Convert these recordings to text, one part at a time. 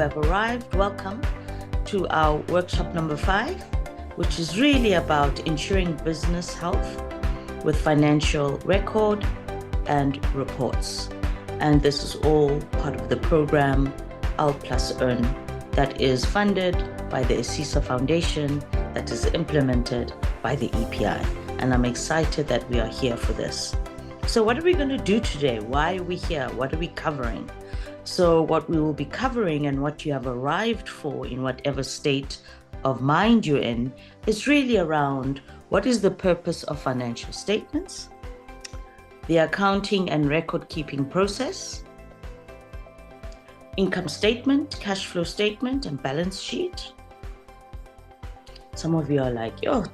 have arrived, welcome to our workshop number 5, which is really about ensuring business health with financial record and reports. And this is all part of the program L+EARN that is funded by the ESISA Foundation, that is implemented by the EPI. And I'm excited that we are here for this. So what are we going to do today? Why are we here? What are we covering? So what we will be covering and what you have arrived for in whatever state of mind you're in is really around what is the purpose of financial statements, the accounting and record keeping process, income statement, cash flow statement, and balance sheet. Some of you are like, yo,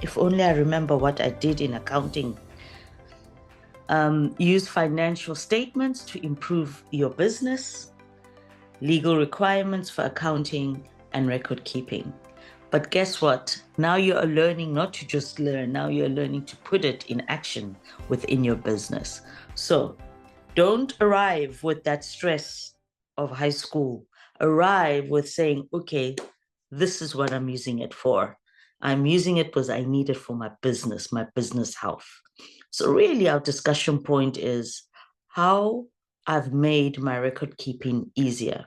if only I remember what I did in accounting. Use financial statements to improve your business, legal requirements for accounting and record keeping. But guess what? Now you are learning not to just learn, now you're learning to put it in action within your business. So don't arrive with that stress of high school. Arrive with saying, okay, this is what I'm using it for. I'm using it because I need it for my business health. So really our discussion point is how I've made my record keeping easier.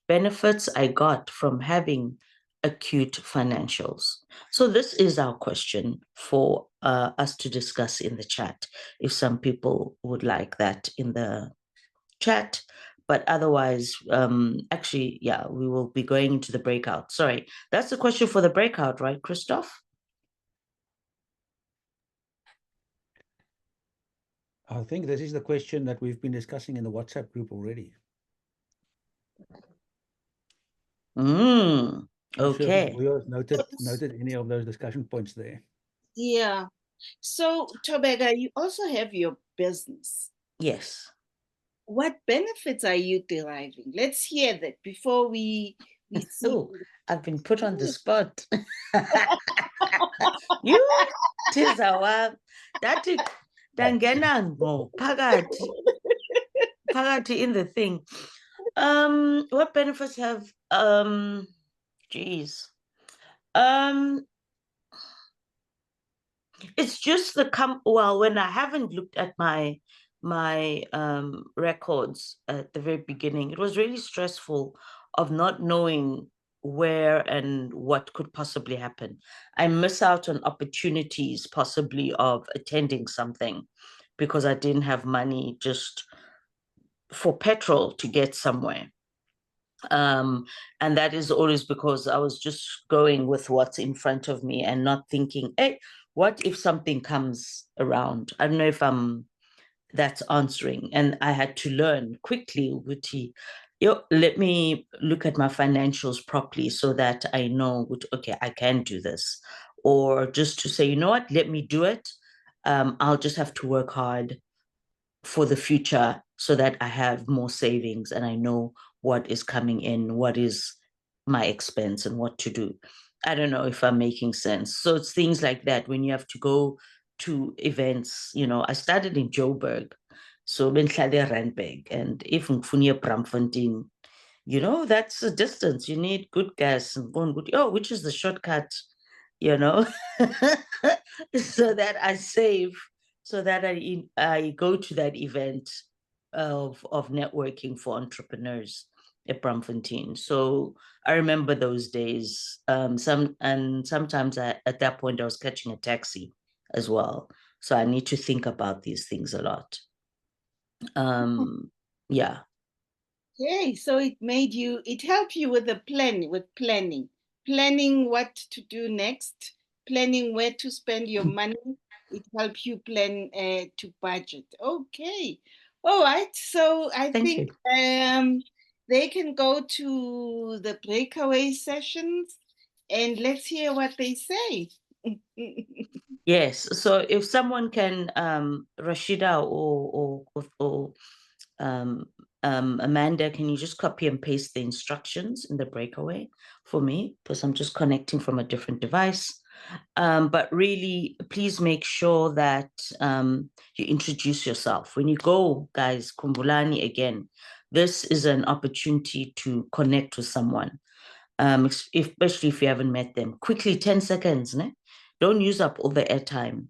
Benefits I got from having acute financials. So this is our question for us to discuss in the chat, if some people would like that in the chat. But otherwise, actually, yeah, we will be going into the breakout. Sorry, that's the question for the breakout, right, Christoph? I think this is the question that we've been discussing in the WhatsApp group already. Okay. Sure if we noted any of those discussion points there. Yeah. So, Tobeka, you also have your business. Yes. What benefits are you deriving? Let's hear that before we see. Oh, I've been put on the spot. You, Tizawa, that Dangenango, Pagati in the thing. What benefits have it's just when I haven't looked at my records at the very beginning, it was really stressful of not knowing where and what could possibly happen. I miss out on opportunities possibly of attending something because I didn't have money just for petrol to get somewhere. And that is always because I was just going with what's in front of me and not thinking, hey, what if something comes around? I don't know if that's answering. And I had to learn quickly, let me look at my financials properly so that I know, okay, I can do this. Or just to say, you know what, let me do it. I'll just have to work hard for the future so that I have more savings and I know what is coming in, what is my expense and what to do. I don't know if I'm making sense. So it's things like that when you have to go to events. I started in Joburg, so benhlale Randburg, and if ngifuna Braamfontein, that's a distance. You need good gas and which is the shortcut, so that I save, so that I go to that event of networking for entrepreneurs at Braamfontein. So I remember those days. Sometimes at that point I was catching a taxi as well. So I need to think about these things a lot. Yeah. Okay, so it helped you with planning what to do next, planning where to spend your money. It helps you plan to budget. Okay. All right. So I think they can go to the breakaway sessions and let's hear what they say. Yes. So if someone can, Rashida or Amanda, can you just copy and paste the instructions in the breakaway for me? Because I'm just connecting from a different device. But really, please make sure that you introduce yourself. When you go, guys, Kumbulani again, this is an opportunity to connect with someone, especially if you haven't met them. Quickly, 10 seconds, né? Don't use up all the airtime.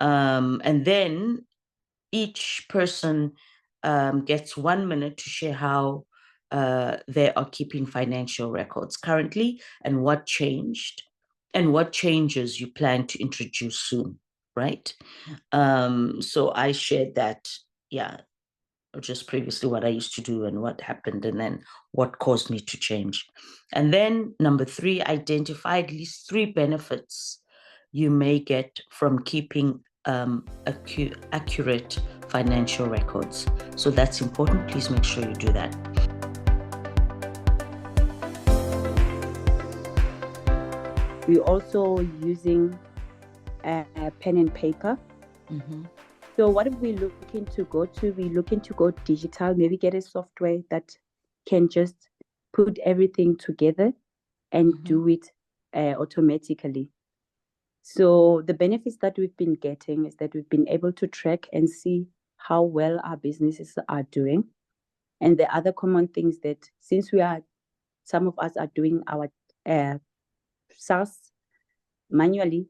And then each person gets 1 minute to share how they are keeping financial records currently and what changed and what changes you plan to introduce soon, right? So I shared that, just previously what I used to do and what happened and then what caused me to change. And then number 3, identify at least 3 benefits you may get from keeping accurate financial records. So that's important. Please make sure you do that. We're also using pen and paper. Mm-hmm. So what are we looking to go to? We're looking to go digital, maybe get a software that can just put everything together and do it automatically. So the benefits that we've been getting is that we've been able to track and see how well our businesses are doing. And the other common things that since some of us are doing our SaaS manually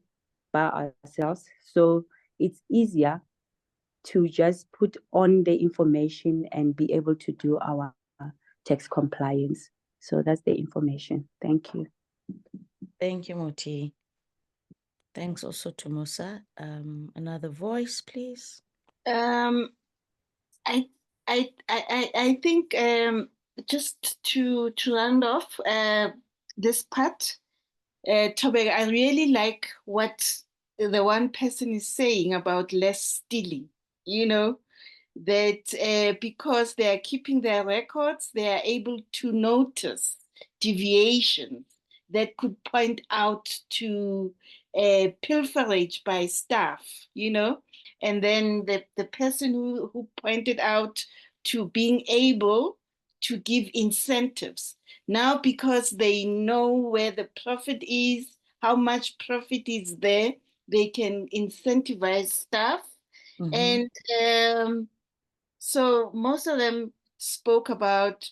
by ourselves, so it's easier to just put on the information and be able to do our tax compliance. So that's the information. Thank you. Thank you, Moti. Thanks also to Musa. Another voice, please. I think just to round off this part, Tobek, I really like what the one person is saying about less stealing, that because they are keeping their records, they are able to notice deviations that could point out to pilferage by staff, and then the person who pointed out to being able to give incentives. Now, because they know where the profit is, how much profit is there, they can incentivize staff. Mm-hmm. And so most of them spoke about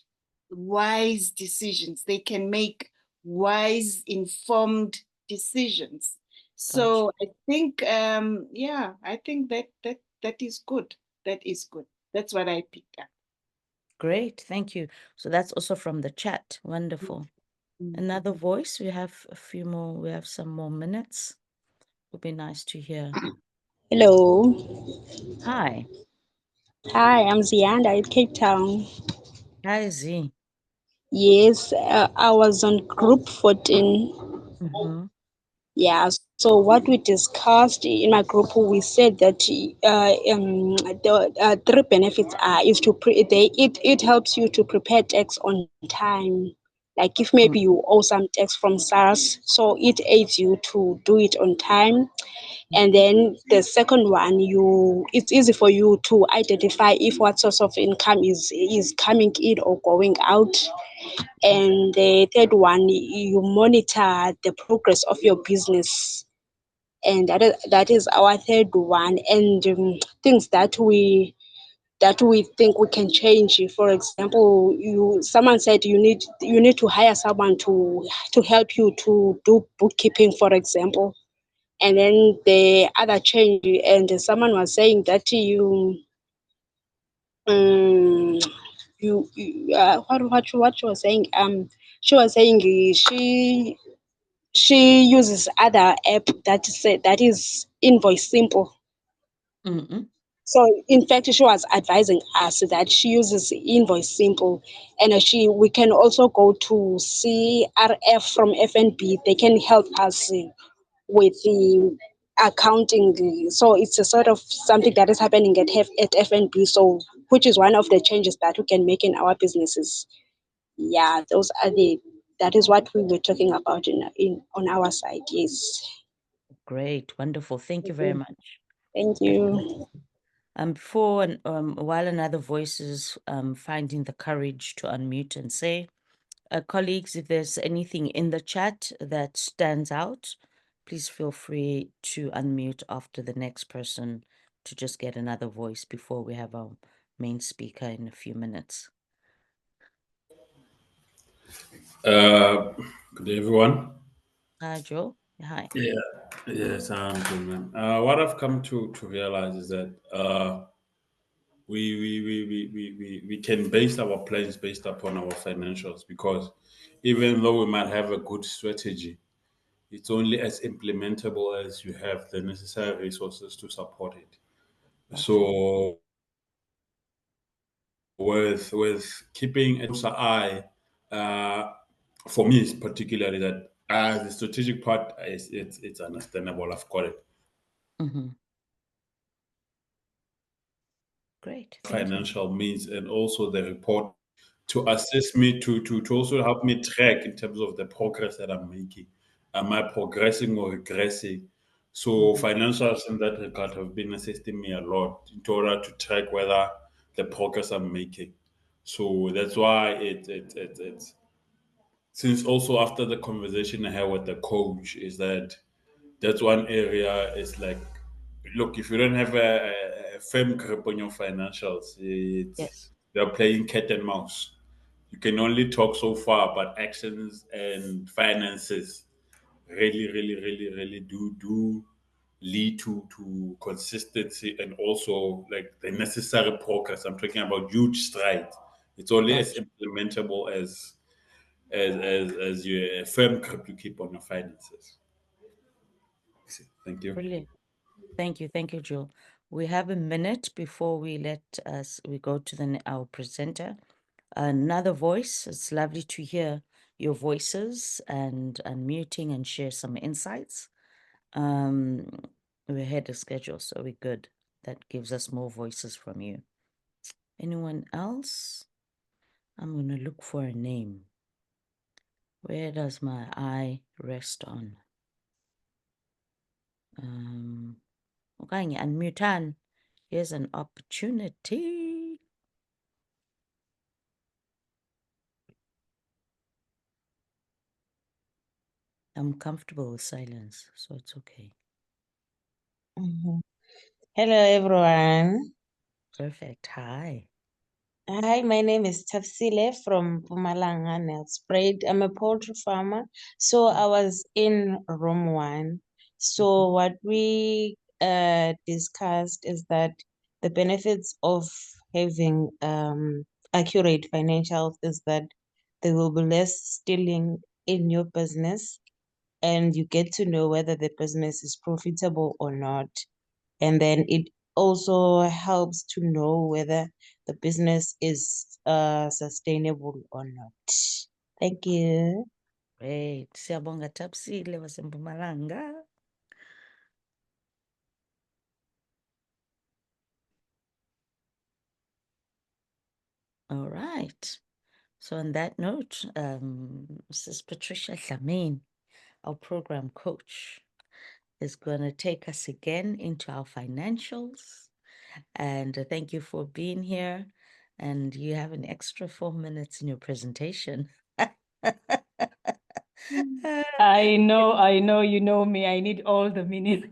wise decisions. They can make wise, informed decisions. So I think, I think that is good. That is good. That's what I picked up. Great, thank you. So that's also from the chat. Wonderful. Another voice. We have some more minutes. Would be nice to hear. Hello. Hi. Hi, I'm Zianda in Cape Town. Hi, Z. Yes, I was on group 14. Mm-hmm. Yeah, so what we discussed in my group, we said that the 3 benefits is to it helps you to prepare tax on time. Like if maybe you owe some tax from SARS, so it aids you to do it on time. And then the second one, it's easy for you to identify if what source of income is coming in or going out. And the third one, you monitor the progress of your business. And that is our third one. And things that we think we can change. For example, someone said you need to hire someone to help you to do bookkeeping, for example. And then the other change, and someone was saying that what she was saying, she was saying she uses other app that is Invoice Simple. Mm-hmm. So in fact, she was advising us that she uses Invoice Simple, and we can also go to CRF from FNB. They can help us with the accounting. So it's a sort of something that is happening at FNB. So which is one of the changes that we can make in our businesses. Yeah, that is what we were talking about on our side. Yes. Great, wonderful. Thank you very much. Thank you. While another voice is finding the courage to unmute and say, colleagues, if there's anything in the chat that stands out, please feel free to unmute after the next person to just get another voice before we have our main speaker in a few minutes. Good day, everyone. Hi, Joe. Hi. Yeah, yes, I'm good, man. What I've come to realize is that we can base our plans based upon our financials, because even though we might have a good strategy, it's only as implementable as you have the necessary resources to support it. That's true. So with keeping a closer eye, uh, for me, it's particularly that the strategic part is it's understandable. I've got it. Mm-hmm. Great. Thank you. Financial means, and also the report to assist me to also help me track in terms of the progress that I'm making. Am I progressing or regressing? So Mm-hmm. financials in that regard have been assisting me a lot in order to track whether the progress I'm making. So that's why it's since also after the conversation I had with the coach, is that that's one area is like, look, if you don't have a firm grip on your financials, Yes. they're playing cat and mouse. You can only talk so far, but actions and finances really do lead to consistency, and also like the necessary progress. I'm talking about huge strides. It's only as Gotcha. implementable as your firm grip you keep on your finances. Thank you. Brilliant. Thank you. Thank you, Joe. We have a minute before we go to our presenter. Another voice. It's lovely to hear your voices and unmuting and share some insights. We're ahead of schedule, so we're good. That gives us more voices from you. Anyone else? I'm going to look for a name. Where does my eye rest on? Okay, unmute. Here's an opportunity. I'm comfortable with silence, so it's okay. Hello, everyone. Perfect. Hi. Hi, my name is Tafsile from Pumalanga, Nelspruit. I'm a poultry farmer. So I was in room one. So what we discussed is that the benefits of having accurate financials is that there will be less stealing in your business, and you get to know whether the business is profitable or not. And then it also helps to know whether the business is sustainable or not. Thank you. Great. Siyabonga Tapsile waseMpumalanga. All right. So on that note, Mrs. Patricia Dlamini, our program coach, is going to take us again into our financials. And thank you for being here. And you have an extra 4 minutes in your presentation. I know, you know me. I need all the minutes.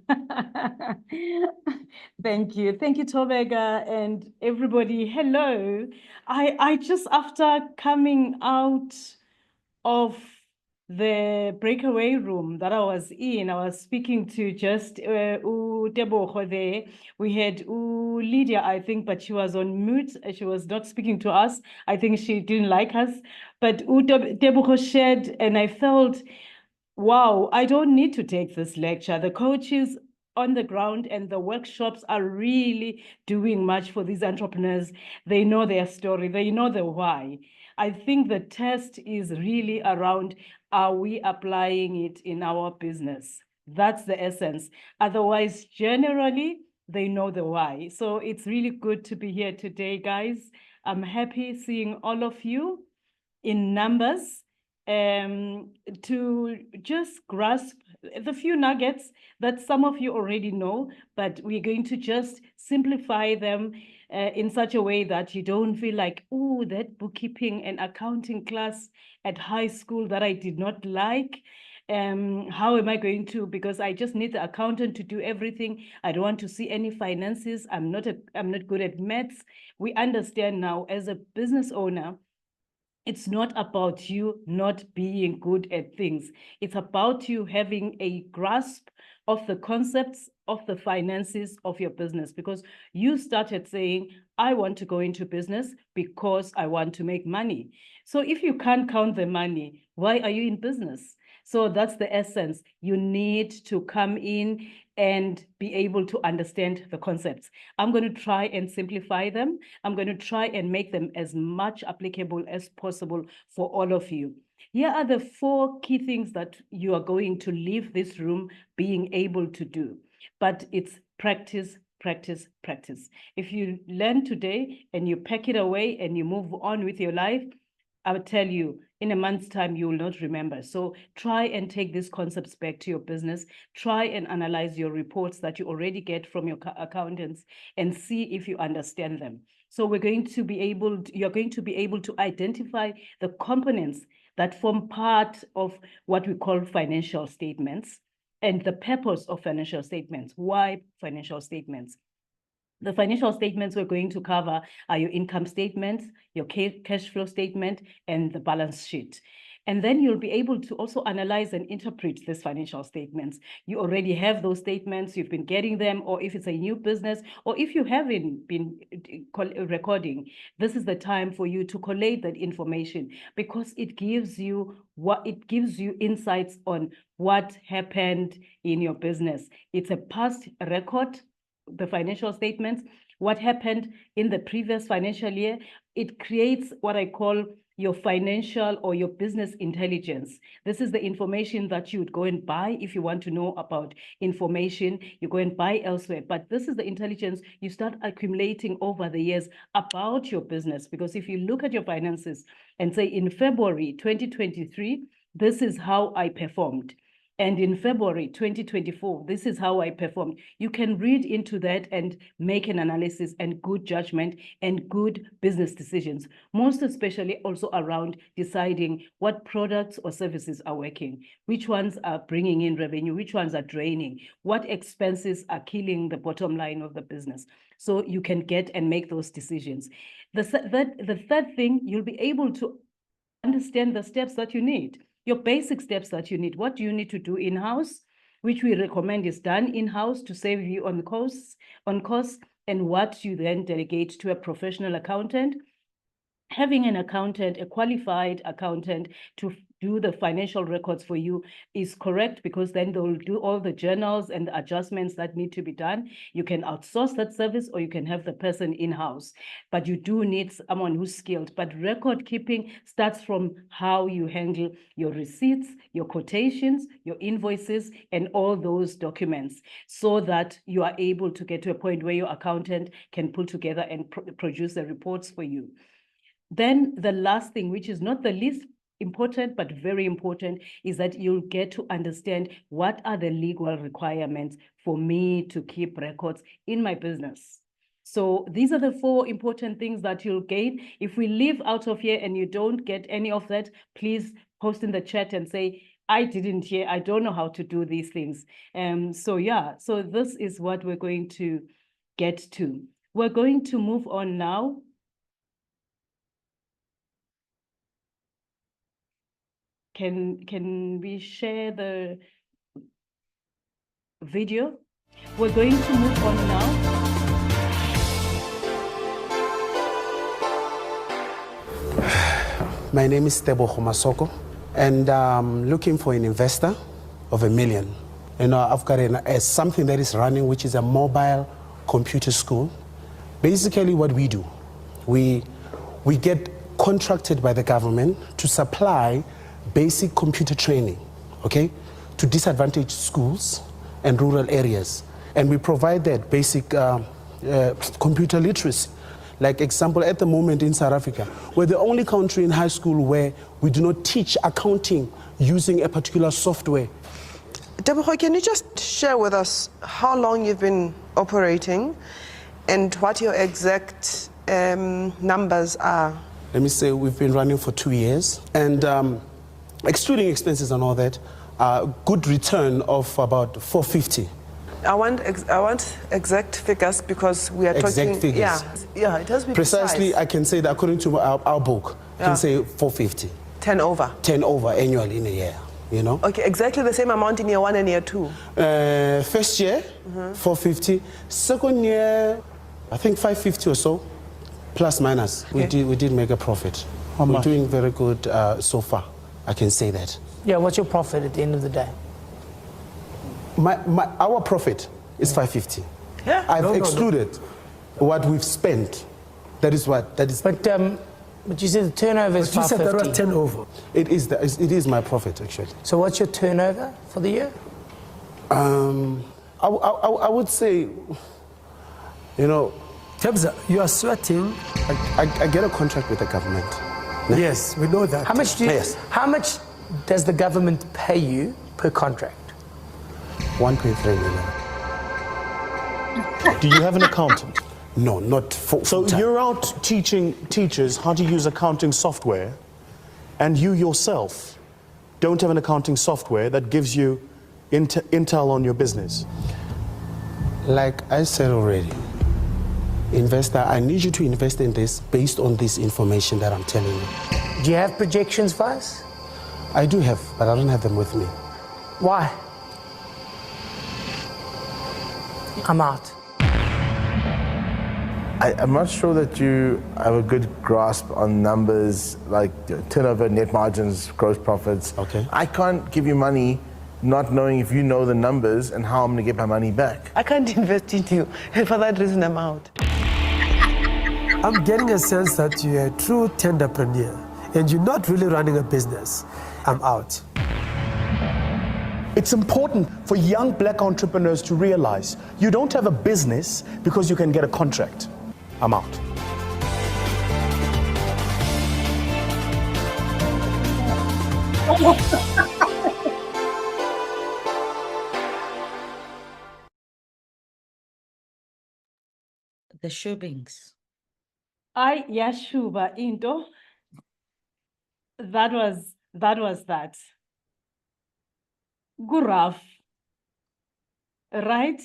Thank you. Thank you, Tobega, and everybody. Hello. I just, after coming out of the breakaway room that I was in, I was speaking to just Tebogo there. We had Lydia, I think, but she was on mute. She was not speaking to us. I think she didn't like us. But Tebogo shared, and I felt, wow, I don't need to take this lecture. The coaches on the ground and the workshops are really doing much for these entrepreneurs. They know their story, they know the why. I think the test is really around, are we applying it in our business? That's the essence. Otherwise, generally, they know the why. So it's really good to be here today, guys. I'm happy seeing all of you in numbers, to just grasp the few nuggets that some of you already know, but we're going to just simplify them in such a way that you don't feel like, oh, that bookkeeping and accounting class at high school that I did not like. How am I going to, because I just need the accountant to do everything. I don't want to see any finances. I'm not good at maths. We understand now, as a business owner, It's not about you not being good at things. It's about you having a grasp of the concepts of the finances of your business, because you started saying, I want to go into business because I want to make money. So if you can't count the money, why are you in business? So that's the essence. You need to come in and be able to understand the concepts. I'm going to try and simplify them. I'm going to try and make them as much applicable as possible for all of you. Here are the 4 key things that you are going to leave this room being able to do. But it's practice, practice, practice. If you learn today and you pack it away and you move on with your life, I would tell you, in a month's time, you will not remember. So try and take these concepts back to your business. Try and analyze your reports that you already get from your accountants and see if you understand them. So you're going to be able to identify the components that form part of what we call financial statements and the purpose of financial statements. Why financial statements? The financial statements we're going to cover are your income statement, your cash flow statement, and the balance sheet. And then you'll be able to also analyze and interpret these financial statements. You already have those statements, you've been getting them, or if it's a new business, or if you haven't been recording, this is the time for you to collate that information, because it gives you insights on what happened in your business. It's a past record, the financial statements, what happened in the previous financial year. It creates what I call your financial or your business intelligence. This is the information that you would go and buy if you want to know about information. You go and buy elsewhere, but this is the intelligence you start accumulating over the years about your business. Because if you look at your finances and say, in February 2023, this is how I performed. And in February 2024, this is how I performed. You can read into that and make an analysis and good judgment and good business decisions, most especially also around deciding what products or services are working, which ones are bringing in revenue, which ones are draining, what expenses are killing the bottom line of the business. So you can get and make those decisions. The third thing, you'll be able to understand the steps that you need. Your basic steps that you need. What do you need to do in-house, which we recommend is done in-house to save you on costs, and what you then delegate to a professional accountant. Having an accountant, a qualified accountant, to do the financial records for you is correct, because then they'll do all the journals and the adjustments that need to be done. You can outsource that service, or you can have the person in-house, but you do need someone who's skilled. But record keeping starts from how you handle your receipts, your quotations, your invoices, and all those documents, so that you are able to get to a point where your accountant can pull together and produce the reports for you. Then the last thing, which is not the least important, but very important, is that you'll get to understand what are the legal requirements for me to keep records in my business. So these are the 4 important things that you'll gain. If we leave out of here and you don't get any of that, please post in the chat and say, I didn't hear, I don't know how to do these things. So this is what we're going to get to. We're going to move on now. Can we share the video? We're going to move on now. My name is Tebogo Masoko, and I'm looking for an investor of $1 million. You know, I've got something that is running, which is a mobile computer school. Basically what we do, we get contracted by the government to supply basic computer training, okay, to disadvantaged schools and rural areas. And we provide that basic computer literacy. Like example, at the moment in South Africa, we're the only country in high school where we do not teach accounting using a particular software. Tebogo, can you just share with us how long you've been operating and what your exact numbers are? Let me say we've been running for 2 years, and excluding expenses and all that, good return of about 450. I want exact figures, because we are exact talking... figures. Yeah, it has to be Precisely, precise. I can say that according to our book, I can say 450. 10 over. 10 over annually in a year, you know. Okay, exactly the same amount in year 1 and year 2. First year, 450. Second year, I think 550 or so, plus minus. Okay. We did make a profit. How We're much? doing very good so far. I can say that. Yeah, what's your profit at the end of the day? Our profit is 550. Yeah. I've excluded what we've spent. That is what. That is. But you said the turnover is But you said that was 550. 10 over. It is my profit actually. So what's your turnover for the year? I would say, you know, Tabza, you are sweating. I get a contract with the government. Yes, we know that. How much Yes. How much does the government pay you per contract? 1.3 million. Do you have an accountant? No, not full. So full-time. you're out teaching teachers how to use accounting software, and you yourself don't have an accounting software that gives you intel on your business. Like I said already, investor, I need you to invest in this based on this information that I'm telling you. Do you have projections for us? I do have, but I don't have them with me. Why? I'm out. I'm not sure that you have a good grasp on numbers like turnover, net margins, gross profits. Okay. I can't give you money not knowing if you know the numbers and how I'm going to get my money back. I can't invest in you, and for that reason I'm out. I'm getting a sense that you're a true tenderpreneur and you're not really running a business. I'm out. It's important for young black entrepreneurs to realize you don't have a business because you can get a contract. I'm out. The Shubings. Yashuba into. That was that. Guraf. Right?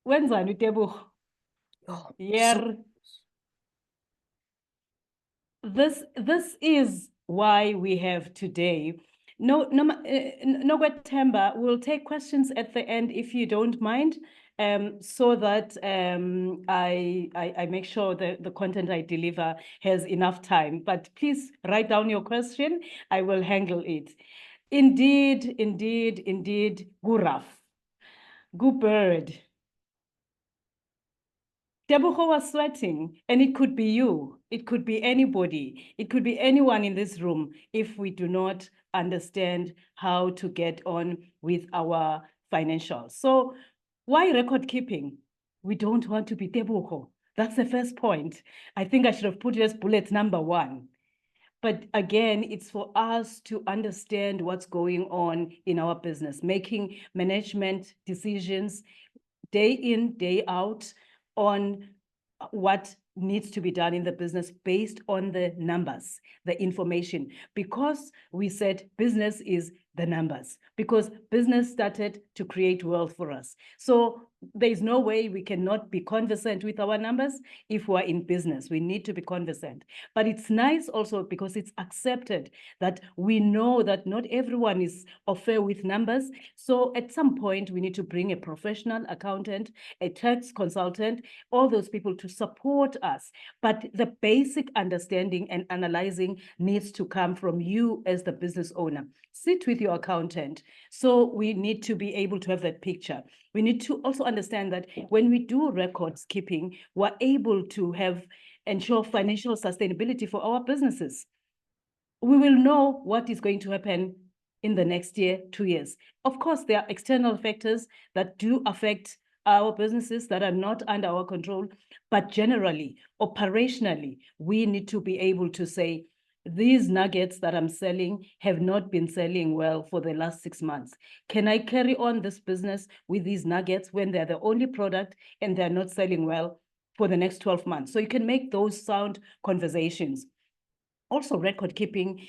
Wenzani Tebuch? Yeah. This is why we have today. No, Temba, we'll take questions at the end if you don't mind, so that I make sure that the content I deliver has enough time. But please write down your question. I will handle it. Indeed, Guraf, good bird. Tebogo was sweating, and it could be you. It could be anybody. It could be anyone in this room if we do not understand how to get on with our financials. So why record keeping? We don't want to be Tebogo. That's the first point. I think I should have put it as bullet number 1. But again, it's for us to understand what's going on in our business, making management decisions day in, day out on what needs to be done in the business based on the numbers, the information, because we said business is the numbers, because business started to create wealth for us. So there's no way we cannot be conversant with our numbers if we're in business. We need to be conversant. But it's nice also because it's accepted that we know that not everyone is au fait with numbers. So at some point, we need to bring a professional accountant, a tax consultant, all those people to support us. But the basic understanding and analyzing needs to come from you as the business owner. Sit with your accountant. So we need to be able to have that picture. We need to also understand that when we do records keeping, we're able to ensure financial sustainability for our businesses. We will know what is going to happen in the next year, 2 years. Of course, there are external factors that do affect our businesses that are not under our control, but generally, operationally, we need to be able to say, these nuggets that I'm selling have not been selling well for the last 6 months. Can I carry on this business with these nuggets when they're the only product and they're not selling well for the next 12 months? So you can make those sound conversations. Also, record keeping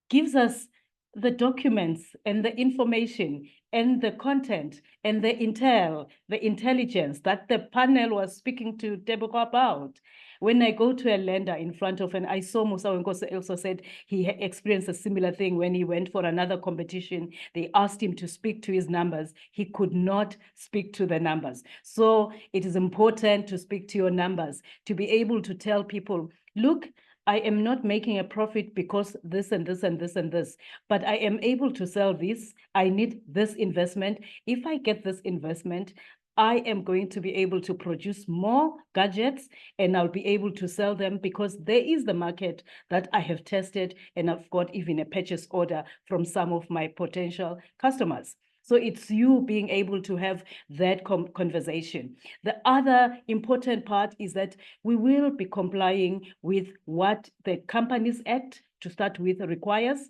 gives us the documents and the information and the content and the intelligence that the panel was speaking to Tebogo about. When I go to a lender in front of, and I saw Musa Wenkosi also said he experienced a similar thing when he went for another competition. They asked him to speak to his numbers. He could not speak to the numbers. So it is important to speak to your numbers, to be able to tell people, look, I am not making a profit because this and this and this and this, but I am able to sell this. I need this investment. If I get this investment, I am going to be able to produce more gadgets and I'll be able to sell them because there is the market that I have tested and I've got even a purchase order from some of my potential customers. So it's you being able to have that conversation. The other important part is that we will be complying with what the Companies Act, to start with, requires.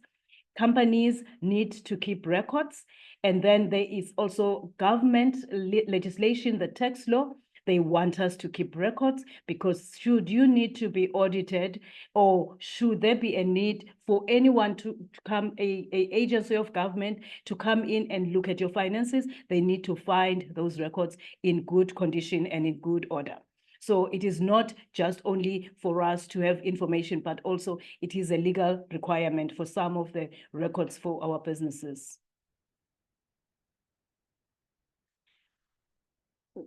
Companies need to keep records. And then there is also government legislation, the tax law. They want us to keep records because should you need to be audited or should there be a need for anyone to come, a agency of government to come in and look at your finances, they need to find those records in good condition and in good order. So it is not just only for us to have information, but also it is a legal requirement for some of the records for our businesses.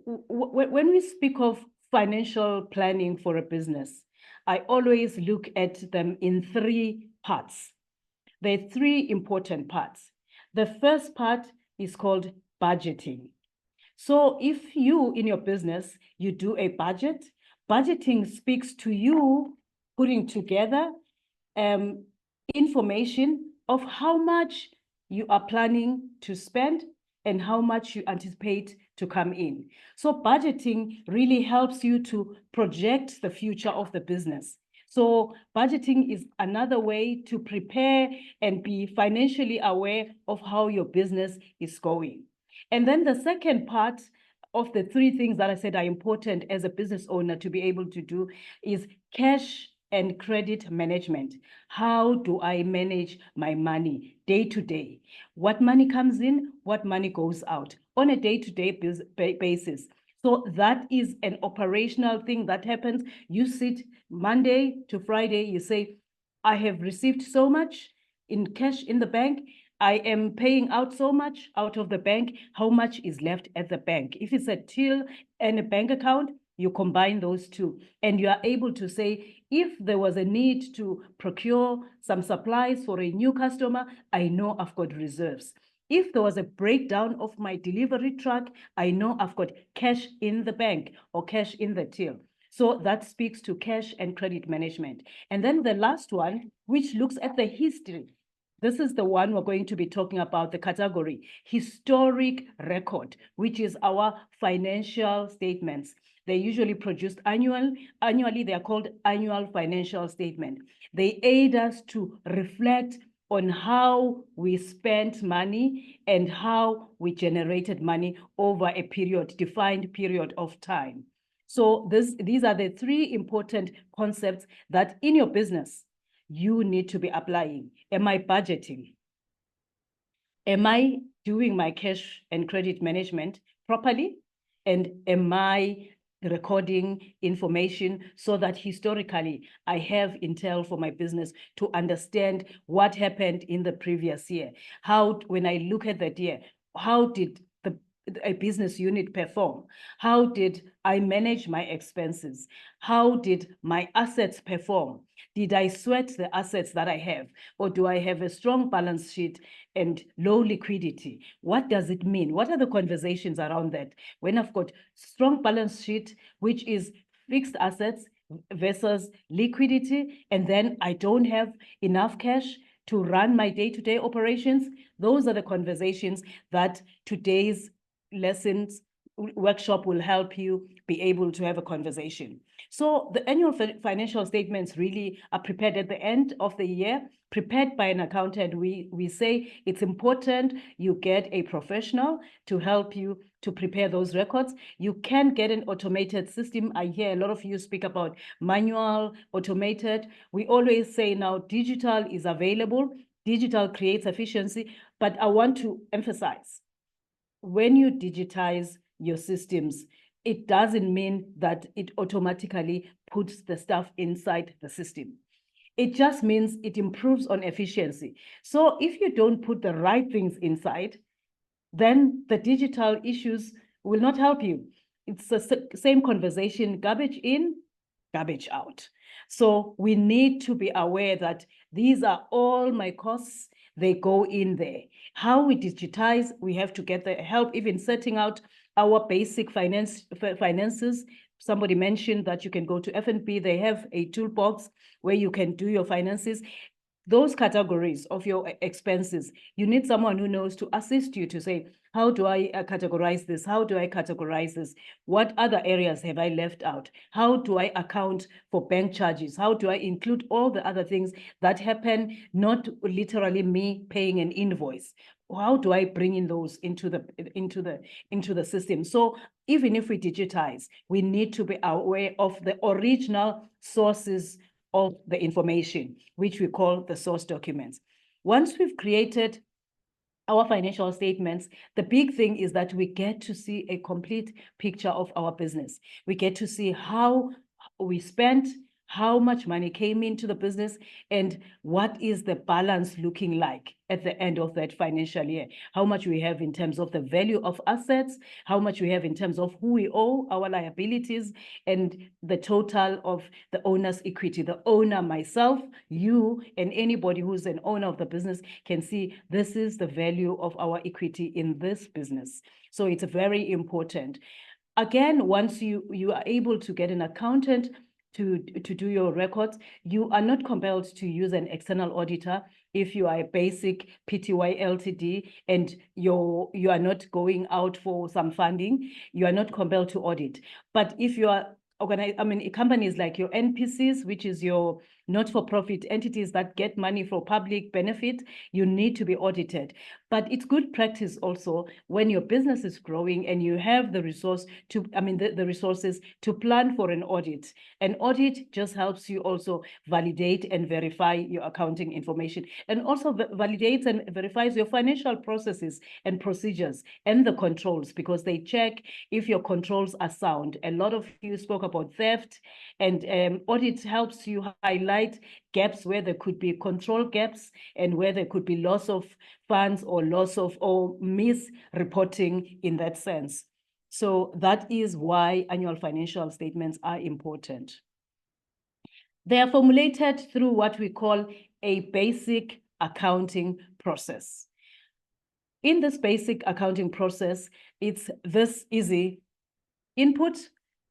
When we speak of financial planning for a business, I always look at them in three parts. There are three important parts. The first part is called budgeting. So if you, in your business, you do a budget, budgeting speaks to you putting together information of how much you are planning to spend and how much you anticipate to come in. So budgeting really helps you to project the future of the business. So budgeting is another way to prepare and be financially aware of how your business is going. And then the second part of the three things that I said are important as a business owner to be able to do is cash and credit management. How do I manage my money day to day? What money comes in, what money goes out on a day-to-day basis. So that is an operational thing that happens. You sit Monday to Friday, you say, I have received so much in cash in the bank. I am paying out so much out of the bank. How much is left at the bank? If it's a till and a bank account, you combine those two and you are able to say, if there was a need to procure some supplies for a new customer, I know I've got reserves. If there was a breakdown of my delivery truck, I know I've got cash in the bank or cash in the till. So that speaks to cash and credit management. And then the last one, which looks at the history. This is the one we're going to be talking about, the category, historic record, which is our financial statements. They're usually produced annually. They are called annual financial statement. They aid us to reflect on how we spent money and how we generated money over a defined period of time. So these are the three important concepts that in your business, you need to be applying. Am I budgeting? Am I doing my cash and credit management properly? And am I recording information so that historically I have intel for my business to understand what happened in the previous year? How, when I look at that year, how did a business unit perform? How did I manage my expenses? How did my assets perform? Did I sweat the assets that I have? Or do I have a strong balance sheet and low liquidity? What does it mean? What are the conversations around that? When I've got strong balance sheet, which is fixed assets versus liquidity, and then I don't have enough cash to run my day-to-day operations, those are the conversations that today's lessons workshop will help you be able to have a conversation. So the annual financial statements really are prepared at the end of the year, prepared by an accountant. We say it's important you get a professional to help you to prepare those records. You can get an automated system. I hear a lot of you speak about manual, automated. We always say now digital is available. Digital creates efficiency, but I want to emphasize, when you digitize your systems, it doesn't mean that it automatically puts the stuff inside the system. It just means it improves on efficiency. So if you don't put the right things inside, then the digital issues will not help you. It's the same conversation, garbage in, garbage out. So we need to be aware that these are all my costs, they go in there. How we digitize, we have to get the help, even setting out our basic finances. Somebody mentioned that you can go to F&B, they have a toolbox where you can do your finances. Those categories of your expenses, you need someone who knows to assist you to say, how do I categorize this? How do I categorize this? What other areas have I left out? How do I account for bank charges? How do I include all the other things that happen, not literally me paying an invoice? How do I bring in those into the system? So even if we digitize, we need to be aware of the original sources of the information, which we call the source documents. Once we've created our financial statements, the big thing is that we get to see a complete picture of our business. We get to see how we spent, how much money came into the business, and what is the balance looking like at the end of that financial year. How much we have in terms of the value of assets, how much we have in terms of who we owe, our liabilities, and the total of the owner's equity. The owner, myself, you, and anybody who's an owner of the business can see this is the value of our equity in this business. So it's very important. Again, once you are able to get an accountant to do your records, you are not compelled to use an external auditor if you are a basic PTY Ltd and you are not going out for some funding. You are not compelled to audit. But if you are companies like your NPCs, which is your not-for-profit entities that get money for public benefit, you need to be audited. But it's good practice also when your business is growing and you have the resources to plan for an audit. An audit just helps you also validate and verify your accounting information, and also validates and verifies your financial processes and procedures and the controls, because they check if your controls are sound. A lot of you spoke about theft, and audit helps you highlight gaps where there could be control gaps and where there could be loss of funds or misreporting in that sense. So that is why annual financial statements are important. They are formulated through what we call a basic accounting process. In this basic accounting process, it's this easy: input,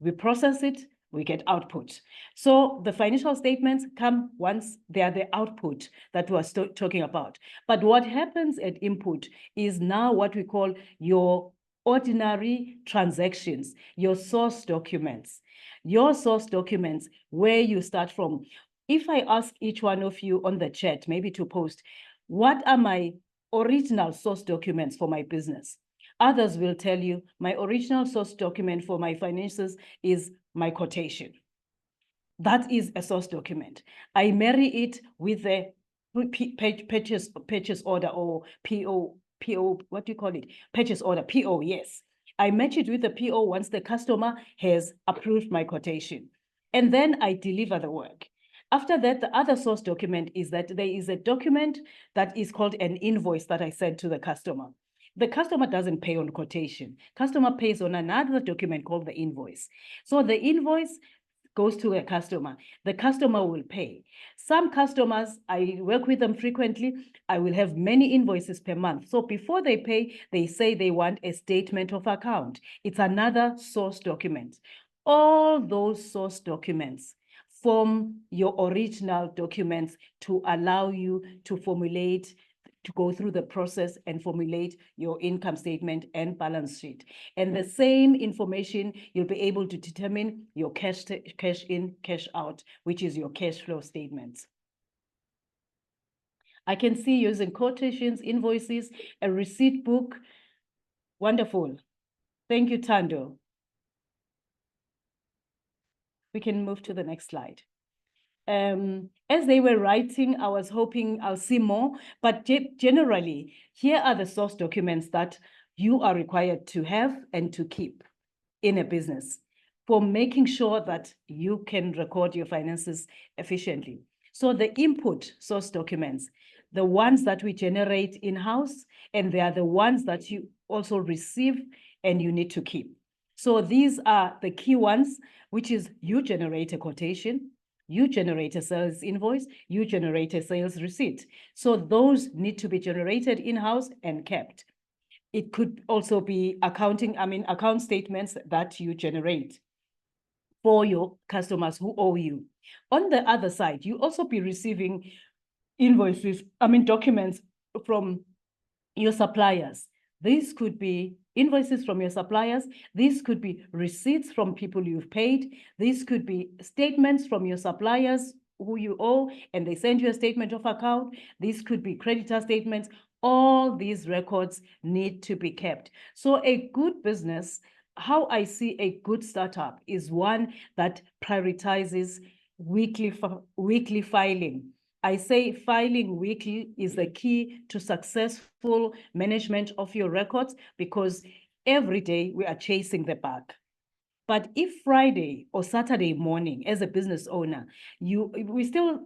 we process it, we get output. So the financial statements come once they are the output that we're talking about. But what happens at input is now what we call your ordinary transactions, your source documents. Your source documents, where you start from. If I ask each one of you on the chat, maybe to post, what are my original source documents for my business? Others will tell you, my original source document for my finances is my quotation. That is a source document. I marry it with the purchase order, or PO, what do you call it? Purchase order, PO, yes. I match it with the PO once the customer has approved my quotation. And then I deliver the work. After that, the other source document is that there is a document that is called an invoice that I send to the customer. The customer doesn't pay on quotation. Customer pays on another document called the invoice. So the invoice goes to a customer. The customer will pay. Some customers, I work with them frequently, I will have many invoices per month. So before they pay, they say they want a statement of account. It's another source document. All those source documents form your original documents to allow you to formulate, to go through the process and formulate your income statement and balance sheet. And the same information, you'll be able to determine your cash in, cash out, which is your cash flow statements. I can see using quotations, invoices, a receipt book. Wonderful. Thank you, Tando. We can move to the next slide. As they were writing, I was hoping I'll see more, but generally, here are the source documents that you are required to have and to keep. in a business for making sure that you can record your finances efficiently. So the input source documents, the ones that we generate in-house, and they are the ones that you also receive and you need to keep. So these are the key ones, which is you generate a quotation, you generate a sales invoice, you generate a sales receipt. So those need to be generated in-house and kept. It could also be account statements that you generate for your customers who owe you. On the other side, you also be receiving documents from your suppliers. These could be invoices from your suppliers. These could be receipts from people you've paid. These could be statements from your suppliers who you owe, and they send you a statement of account. These could be creditor statements. All these records need to be kept. So a good business, how I see a good startup, is one that prioritizes weekly filing. I say filing weekly is the key to successful management of your records, because every day we are chasing the buck. But if Friday or Saturday morning, as a business owner, we still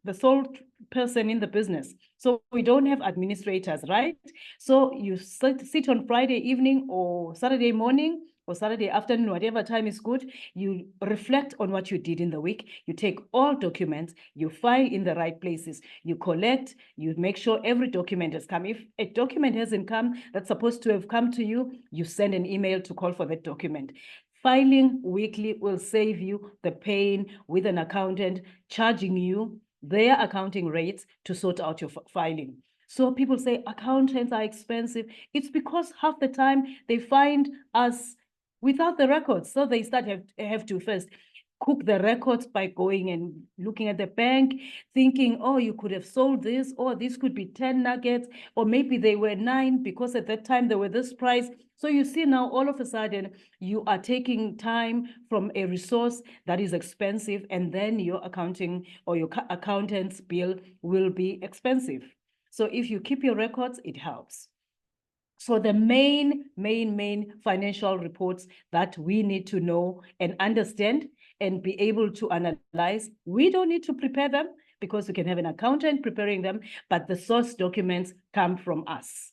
the sole person in the business. So we don't have administrators, right? So you sit on Friday evening or Saturday morning or Saturday afternoon, whatever time is good, you reflect on what you did in the week. You take all documents, you file in the right places, you collect, you make sure every document has come. If a document hasn't come that's supposed to have come to you, you send an email to call for that document. Filing weekly will save you the pain with an accountant charging you their accounting rates to sort out your filing. So people say accountants are expensive. It's because half the time they find us without the records. So they have to first cook the records by going and looking at the bank, thinking, oh, you could have sold this, or this could be 10 nuggets, or maybe they were 9 because at that time they were this price. So you see now all of a sudden you are taking time from a resource that is expensive, and then your accounting or your accountant's bill will be expensive. So if you keep your records, it helps. So the main financial reports that we need to know and understand and be able to analyze, we don't need to prepare them because we can have an accountant preparing them, but the source documents come from us.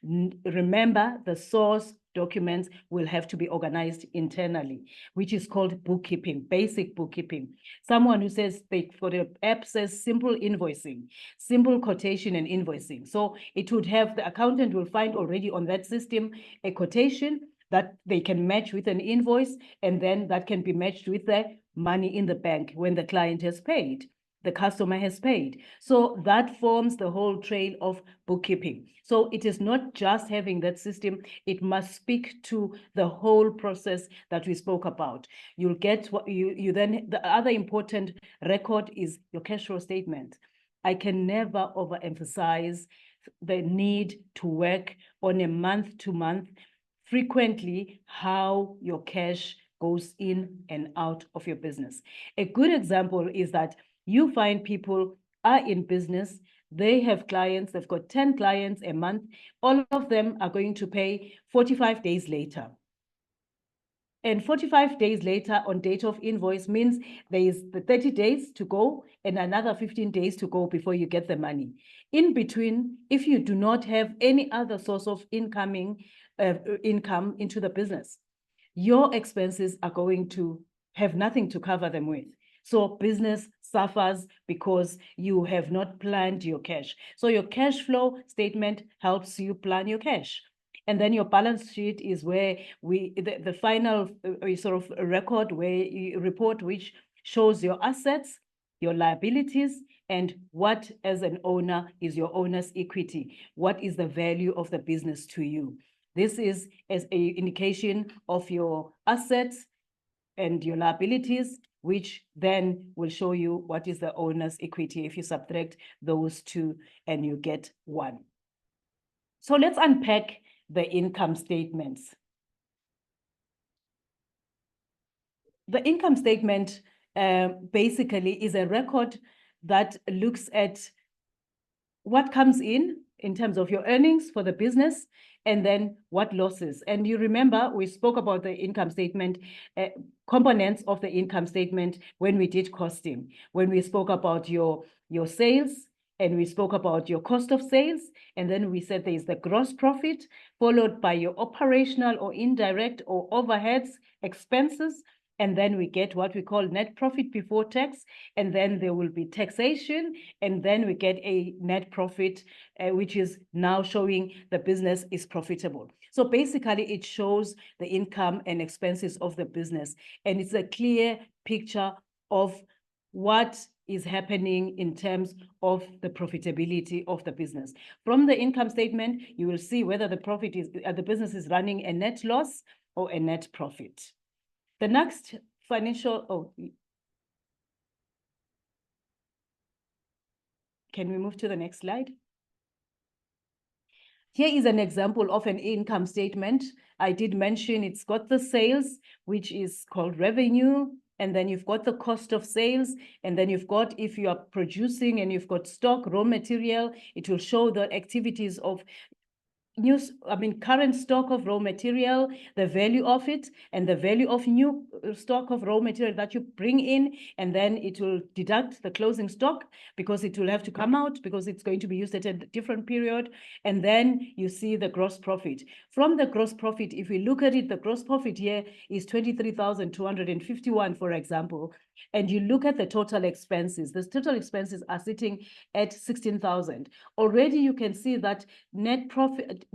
Remember, the source documents will have to be organized internally, which is called bookkeeping, basic bookkeeping. Someone who says, for the app says simple invoicing, simple quotation and invoicing. So it would have, the accountant will find already on that system a quotation that they can match with an invoice, and then that can be matched with the money in the bank when the client has paid, the customer has paid. So that forms the whole trail of bookkeeping. So it is not just having that system, it must speak to the whole process that we spoke about. You'll get what you then, the other important record is your cash flow statement. I can never overemphasize the need to work on a month-to-month, frequently, how your cash goes in and out of your business. A good example is that you find people are in business, they have clients, they've got 10 clients a month, all of them are going to pay 45 days later. And 45 days later on date of invoice means there is the 30 days to go and another 15 days to go before you get the money. In between, if you do not have any other source of income into the business, your expenses are going to have nothing to cover them with. So business suffers because you have not planned your cash. So your cash flow statement helps you plan your cash. And then your balance sheet is where the final sort of record where you report, which shows your assets, your liabilities, and what as an owner is your owner's equity. What is the value of the business to you? This is as an indication of your assets and your liabilities, which then will show you what is the owner's equity if you subtract those two and you get 1. So let's unpack the income statements. The income statement basically is a record that looks at what comes in in terms of your earnings for the business, and then what losses. And you remember we spoke about the income statement, components of the income statement when we did costing, when we spoke about your sales, and we spoke about your cost of sales, and then we said there's the gross profit, followed by your operational or indirect or overheads expenses, and then we get what we call net profit before tax, and then there will be taxation, and then we get a net profit, which is now showing the business is profitable. So basically, it shows the income and expenses of the business, and it's a clear picture of what is happening in terms of the profitability of the business. From the income statement, you will see whether the business is running a net loss or a net profit. The next financial, can we move to the next slide? Here is an example of an income statement. I did mention it's got the sales, which is called revenue, and then you've got the cost of sales, and then you've got, if you are producing and you've got stock, raw material, it will show the activities of current stock of raw material, the value of it, and the value of new stock of raw material that you bring in, and then it will deduct the closing stock because it will have to come out because it's going to be used at a different period, and then you see the gross profit. From the gross profit, if we look at it, the gross profit here is 23,251, for example, and you look at the total expenses. The total expenses are sitting at 16,000. Already you can see that net profit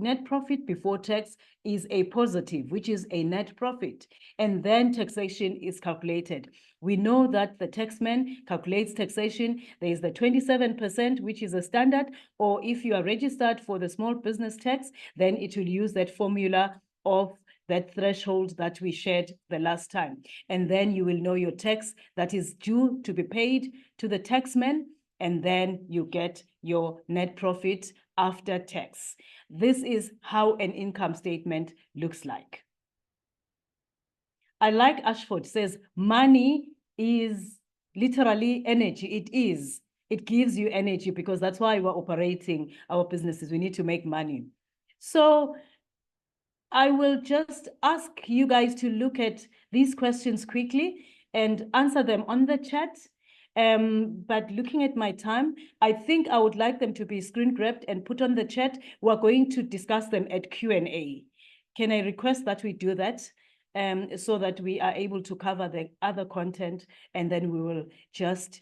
before tax is a positive, which is a net profit. And then taxation is calculated. We know that the taxman calculates taxation. There is the 27%, which is a standard, or if you are registered for the small business tax, then it will use that formula of that threshold that we shared the last time. And then you will know your tax that is due to be paid to the taxman, and then you get your net profit after tax. This is how an income statement looks like. I like Ashford says, money is literally energy. It is. It gives you energy because that's why we're operating our businesses. We need to make money. So I will just ask you guys to look at these questions quickly and answer them on the chat. But looking at my time, I think I would like them to be screen grabbed and put on the chat. We're going to discuss them at Q&A. Can I request that we do that so that we are able to cover the other content, and then we will just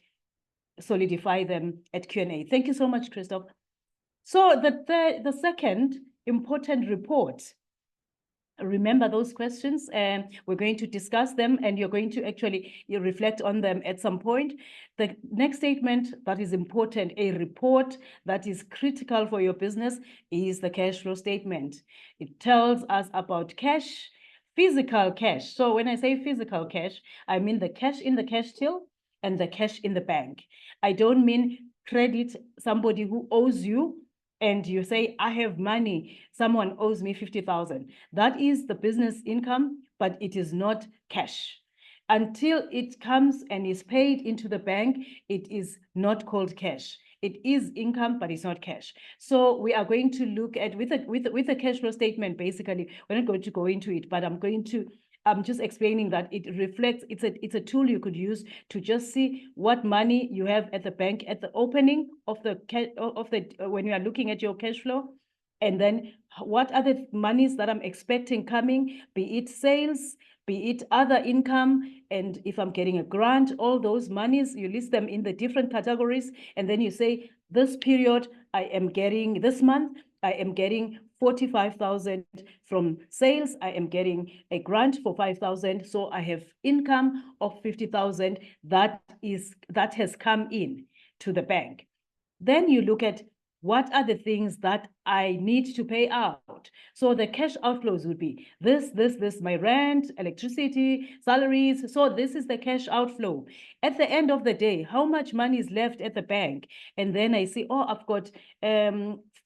solidify them at Q&A. Thank you so much, Christoph. So the second important report, remember those questions, and we're going to discuss them, and you're going to actually reflect on them at some point. The next statement that is important, a report that is critical for your business, is the cash flow statement. It tells us about cash, physical cash. So when I say physical cash, I mean the cash in the cash till and the cash in the bank. I don't mean credit, somebody who owes you and you say, I have money, someone owes me 50,000. That is the business income, but it is not cash. Until it comes and is paid into the bank, it is not called cash. It is income, but it's not cash. So we are going to look at, with a cash flow statement, basically, we're not going to go into it, but I'm just explaining that it reflects, it's a tool you could use to just see what money you have at the bank at the opening of when you are looking at your cash flow, and then what are the monies that I'm expecting coming, be it sales, be it other income, and if I'm getting a grant, all those monies, you list them in the different categories, and then you say, this period I am getting, this month, I am getting 45,000 from sales. I am getting a grant for 5,000. So I have income of 50,000 that has come in to the bank. Then you look at what are the things that I need to pay out. So the cash outflows would be this, my rent, electricity, salaries. So this is the cash outflow. At the end of the day, how much money is left at the bank? And then I see, oh, I've got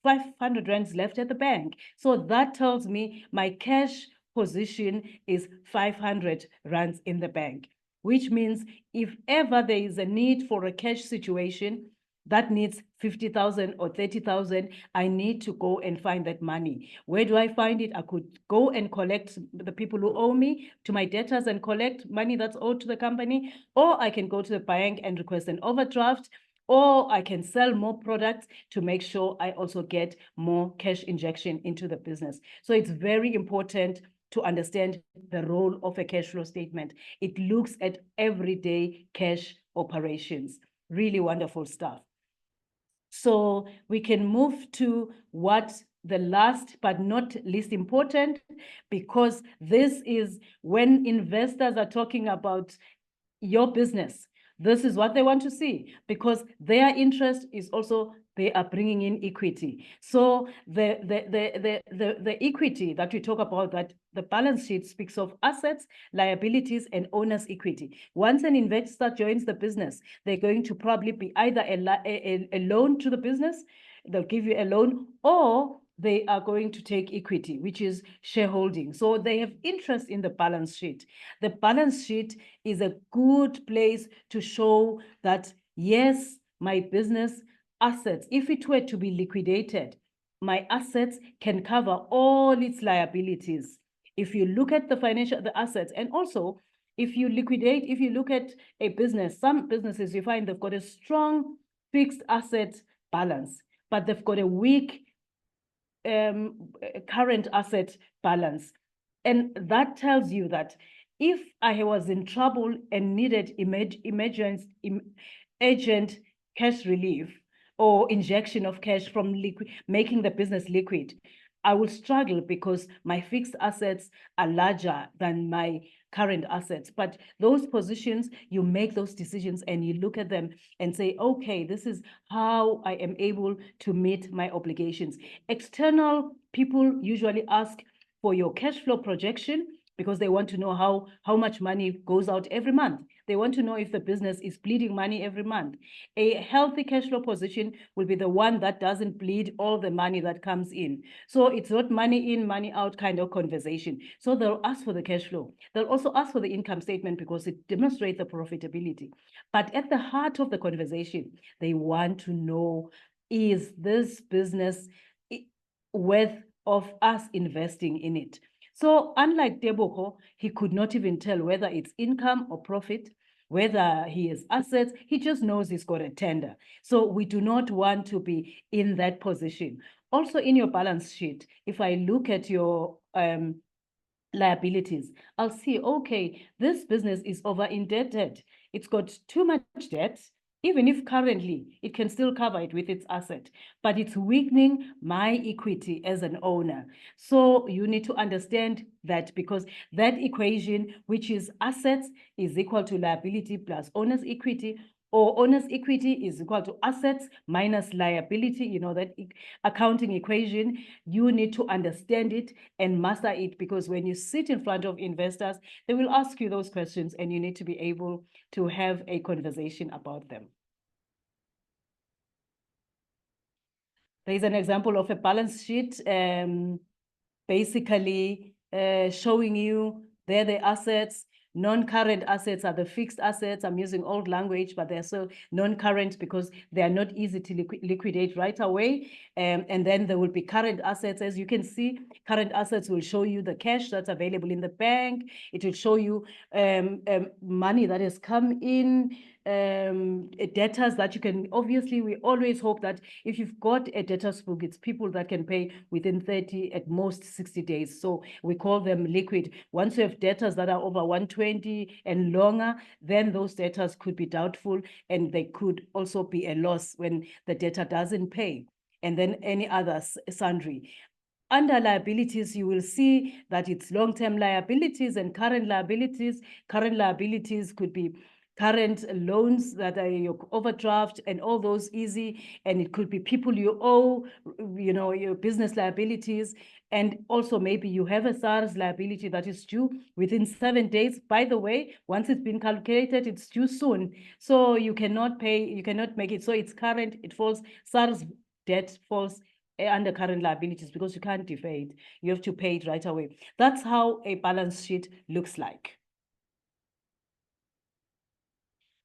500 rands left at the bank. So that tells me my cash position is 500 rands in the bank, which means if ever there is a need for a cash situation, that needs 50,000 or 30,000. I need to go and find that money. Where do I find it? I could go and collect the people who owe me to my debtors and collect money that's owed to the company, or I can go to the bank and request an overdraft, or I can sell more products to make sure I also get more cash injection into the business. So it's very important to understand the role of a cash flow statement. It looks at everyday cash operations. Really wonderful stuff. So we can move to what the last but not least important, because this is when investors are talking about your business. This is what they want to see, because their interest is also they are bringing in equity. So the equity that we talk about, that the balance sheet speaks of assets, liabilities, and owner's equity. Once an investor joins the business, they're going to probably be either a loan to the business, they'll give you a loan, or they are going to take equity, which is shareholding. So they have interest in the balance sheet. The balance sheet is a good place to show that, yes, my business assets, if it were to be liquidated, my assets can cover all its liabilities. If you look at the assets, and also if you look at a business, some businesses you find they've got a strong fixed asset balance, but they've got a weak current asset balance. And that tells you that if I was in trouble and needed urgent cash relief or injection of cash from making the business liquid, I will struggle because my fixed assets are larger than my current assets. But those positions, you make those decisions and you look at them and say, okay, this is how I am able to meet my obligations. External people usually ask for your cash flow projection because they want to know how much money goes out every month. They want to know if the business is bleeding money every month. A healthy cash flow position will be the one that doesn't bleed all the money that comes in. So it's not money in, money out kind of conversation. So they'll ask for the cash flow. They'll also ask for the income statement because it demonstrates the profitability. But at the heart of the conversation, they want to know, is this business worth of us investing in it? So unlike Tebogo, he could not even tell whether it's income or profit, whether he has assets. He just knows he's got a tender. So we do not want to be in that position. Also in your balance sheet, if I look at your liabilities, I'll see, okay, this business is over indebted. It's got too much debt. Even if currently it can still cover it with its asset, but it's weakening my equity as an owner. So you need to understand that, because that equation, which is assets is equal to liability plus owner's equity, or owner's equity is equal to assets minus liability, you know, that accounting equation, you need to understand it and master it, because when you sit in front of investors, they will ask you those questions and you need to be able to have a conversation about them. There's an example of a balance sheet, basically showing you there the assets. Non-current assets are the fixed assets. I'm using old language, but they're so non-current because they are not easy to liquidate right away. And then there will be current assets. As you can see, current assets will show you the cash that's available in the bank. It will show you money that has come in, debtors that you can, obviously, we always hope that if you've got a debtors book, it's people that can pay within 30, at most 60 days. So we call them liquid. Once you have debtors that are over 120 and longer, then those debtors could be doubtful, and they could also be a loss when the debtor doesn't pay. And then any other sundry. Under liabilities, you will see that it's long-term liabilities and current liabilities. Current liabilities could be current loans that are your overdraft and all those easy, and it could be people you owe, you know, your business liabilities, and also maybe you have a SARS liability that is due within 7 days. By the way, once it's been calculated, it's due soon, so you cannot pay, you cannot make it, so it's current, it falls, SARS debt falls under current liabilities because you can't defer it, you have to pay it right away. That's how a balance sheet looks like.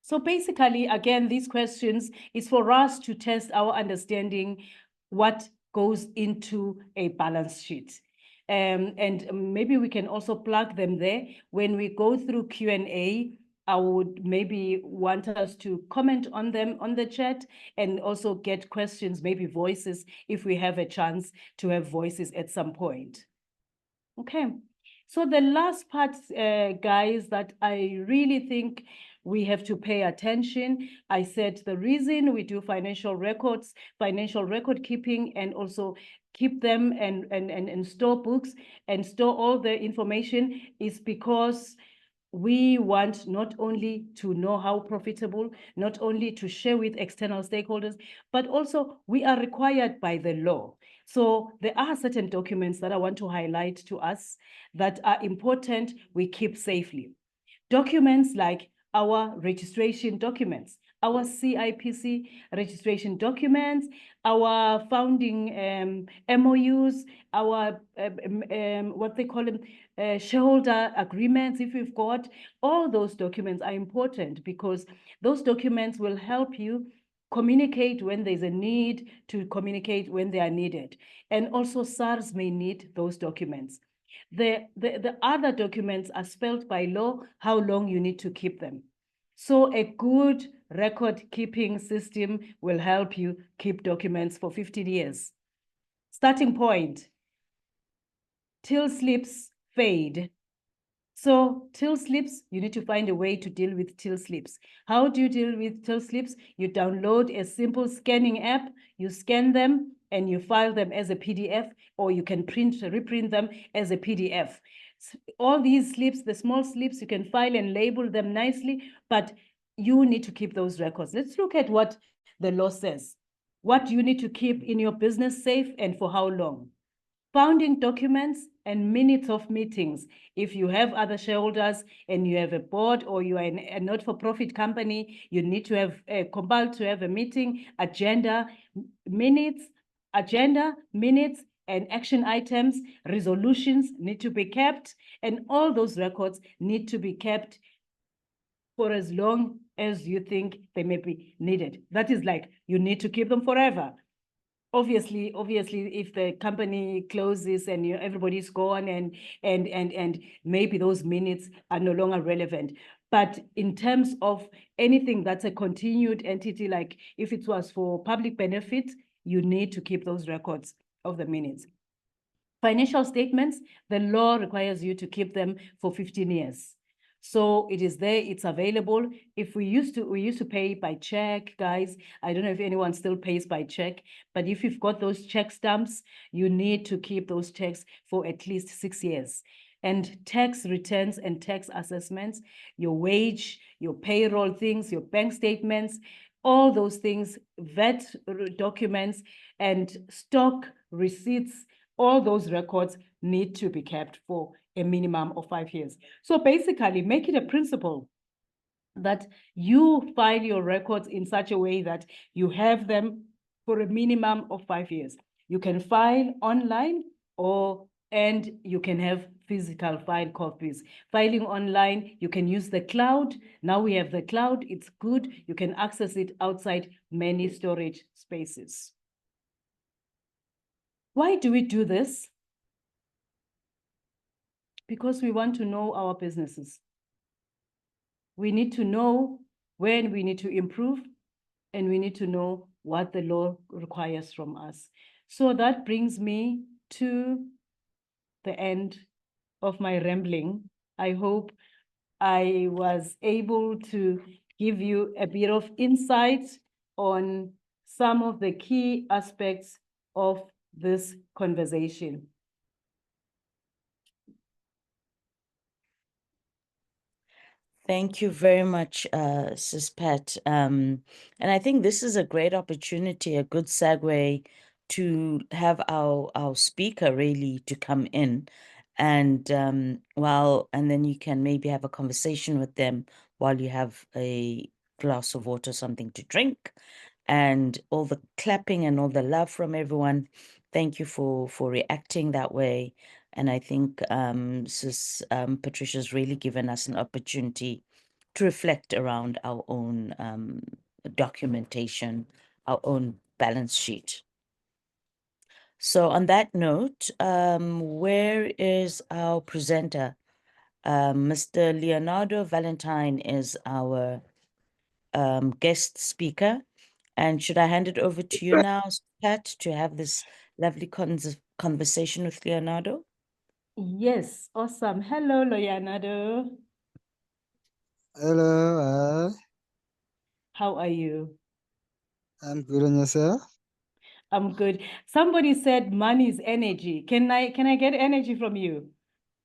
So basically, again, these questions is for us to test our understanding what goes into a balance sheet. And maybe we can also plug them there. When we go through Q&A, I would maybe want us to comment on them on the chat and also get questions, maybe voices, if we have a chance to have voices at some point. Okay. So the last part, guys, that I really think we have to pay attention. I said the reason we do financial records, financial record keeping, and also keep them and store books and store all the information is because we want not only to know how profitable, not only to share with external stakeholders, but also we are required by the law. So there are certain documents that I want to highlight to us that are important we keep safely. Documents like our registration documents, our CIPC registration documents, our founding MOUs, our what they call them, shareholder agreements, if we've got, all those documents are important because those documents will help you communicate when there's a need to communicate when they are needed. And also SARS may need those documents. The other documents are spelled by law, how long you need to keep them. So a good record keeping system will help you keep documents for 15 years. Starting point, till slips fade. So till slips, you need to find a way to deal with till slips. How do you deal with till slips? You download a simple scanning app, you scan them, and you file them as a PDF, or you can reprint them as a PDF. All these slips, the small slips, you can file and label them nicely, but you need to keep those records. Let's look at what the law says. What do you need to keep in your business safe and for how long? Founding documents and minutes of meetings. If you have other shareholders and you have a board or you are a not-for-profit company, you need to have compelled to have a meeting, agenda, minutes, and action items, resolutions need to be kept, and all those records need to be kept for as long as you think they may be needed. That is like, you need to keep them forever. Obviously, if the company closes and everybody's gone and maybe those minutes are no longer relevant. But in terms of anything that's a continued entity, like if it was for public benefit, you need to keep those records of the minutes. Financial statements, the law requires you to keep them for 15 years. So it is there, it's available. If we used to pay by check, guys. I don't know if anyone still pays by check, but if you've got those check stamps, you need to keep those checks for at least 6 years. And tax returns and tax assessments, your wage, your payroll things, your bank statements, all those things, VAT documents and stock receipts, all those records need to be kept for a minimum of 5 years. So basically, make it a principle that you file your records in such a way that you have them for a minimum of 5 years. You can file online and you can have physical file copies. Filing online, you can use the cloud. Now we have the cloud, it's good. You can access it outside many storage spaces. Why do we do this? Because we want to know our businesses. We need to know when we need to improve, and we need to know what the law requires from us. So that brings me to the end of my rambling. I hope I was able to give you a bit of insight on some of the key aspects of this conversation. Thank you very much, Sis Pat. And I think this is a great opportunity, a good segue to have our speaker really to come in. And and then you can maybe have a conversation with them while you have a glass of water, something to drink. And all the clapping and all the love from everyone. Thank you for reacting that way. And I think Sis Patricia's really given us an opportunity to reflect around our own documentation, our own balance sheet. So on that note, where is our presenter? Mr. Leonardo Valentine is our guest speaker. And should I hand it over to you now, Pat, to have this lovely conversation with Leonardo? Yes, awesome. Hello, Leonardo. Hello, How are you? I'm good on yourself. I'm good. Somebody said money is energy. Can I get energy from you?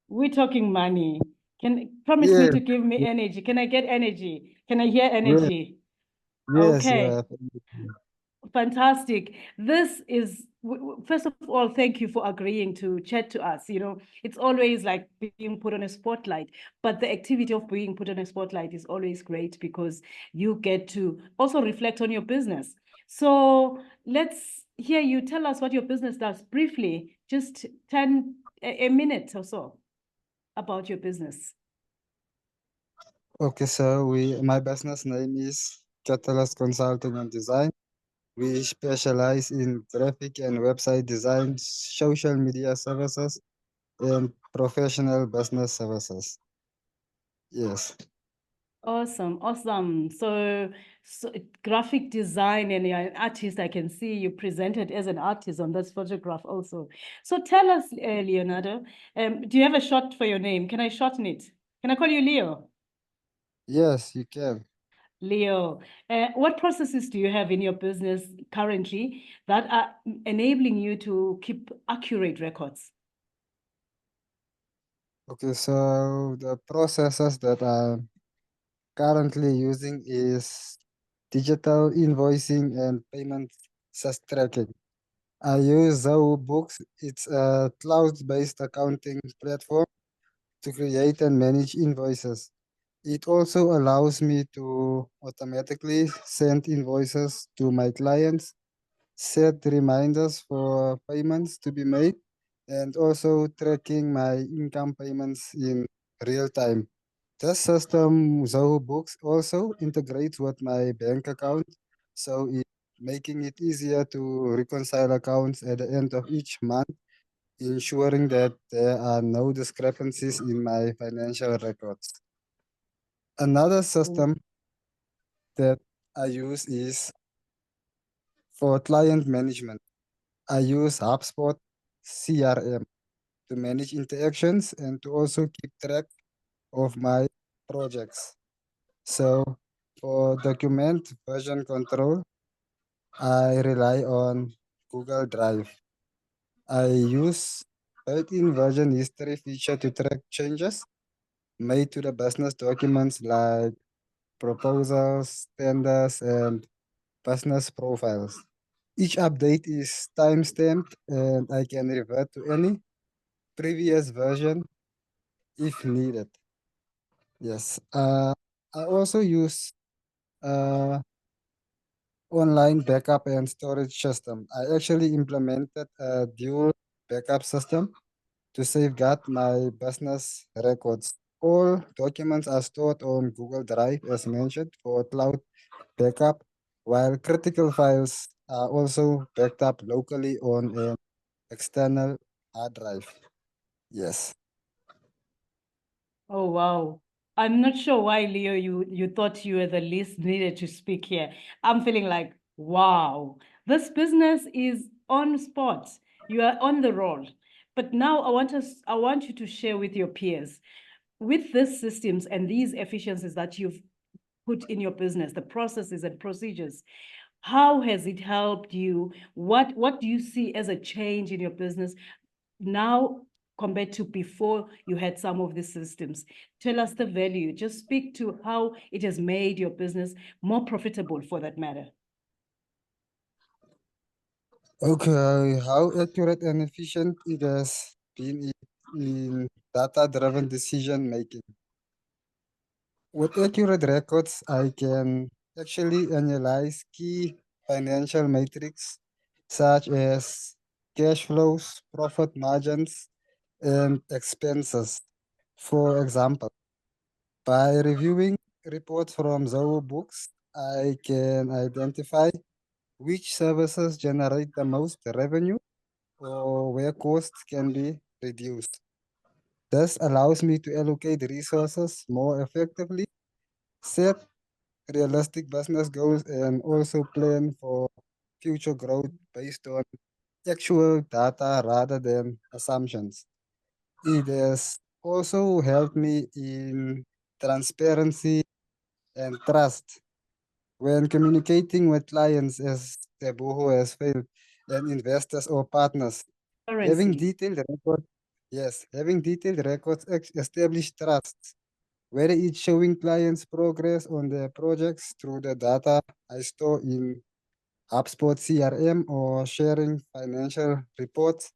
We're talking money. Promise me Yes, to give me energy. Can I get energy? Can I hear yes, energy? yes, you Okay. have. Fantastic. This is, first of all, thank you for agreeing to chat to us. You know, it's always like being put on a spotlight, but the activity of being put on a spotlight is always great because you get to also reflect on your business. So let's hear you tell us what your business does briefly, just a minute or so about your business. Okay, so my business name is Catalyst Consulting and Design. We specialize in graphic and website design, social media services, and professional business services. Yes. Awesome, awesome. So graphic design, and you're an artist. I can see you presented as an artist on this photograph also. So tell us, Leonardo, do you have a short for your name? Can I shorten it? Can I call you Leo? Yes, you can. Leo, what processes do you have in your business currently that are enabling you to keep accurate records? Okay, so the processes that I'm currently using is digital invoicing and payment SaaS tracking. I use Zoho Books. It's a cloud-based accounting platform to create and manage invoices. It also allows me to automatically send invoices to my clients, set reminders for payments to be made, and also tracking my income payments in real time. This system, Zoho Books, also integrates with my bank account, so it making it easier to reconcile accounts at the end of each month, ensuring that there are no discrepancies in my financial records. Another system that I use is for client management. I use HubSpot CRM to manage interactions and to also keep track of my projects. So for document version control, I rely on Google Drive. I use built-in version history feature to track changes made to the business documents like proposals, tenders, and business profiles. Each update is time-stamped and I can revert to any previous version if needed. Yes. I also use uh, online backup and storage system. I actually implemented a dual backup system to safeguard my business records. All documents are stored on Google Drive, as mentioned, for cloud backup, while critical files are also backed up locally on an external hard drive. Yes. Oh, wow. I'm not sure why, Leo, you thought you were the least needed to speak here. I'm feeling like, wow, this business is on spot. You are on the roll. But now I want you to share with your peers, with these systems and these efficiencies that you've put in your business, the processes and procedures, how has it helped you? What do you see as a change in your business now compared to before you had some of these systems? Tell us the value. Just speak to how it has made your business more profitable for that matter. Okay, how accurate and efficient it has been in data-driven decision making. With accurate records, I can actually analyze key financial metrics such as cash flows, profit margins, and expenses. For example, by reviewing reports from Zoho Books, I can identify which services generate the most revenue or where costs can be reduced. This allows me to allocate resources more effectively, set realistic business goals, and also plan for future growth based on actual data rather than assumptions. It has also helped me in transparency and trust when communicating with clients as Tebuho has failed and investors or partners. Having Currency. detailed records, yes, having detailed records establish trust, whether it's showing clients progress on their projects through the data I store in HubSpot CRM or sharing financial reports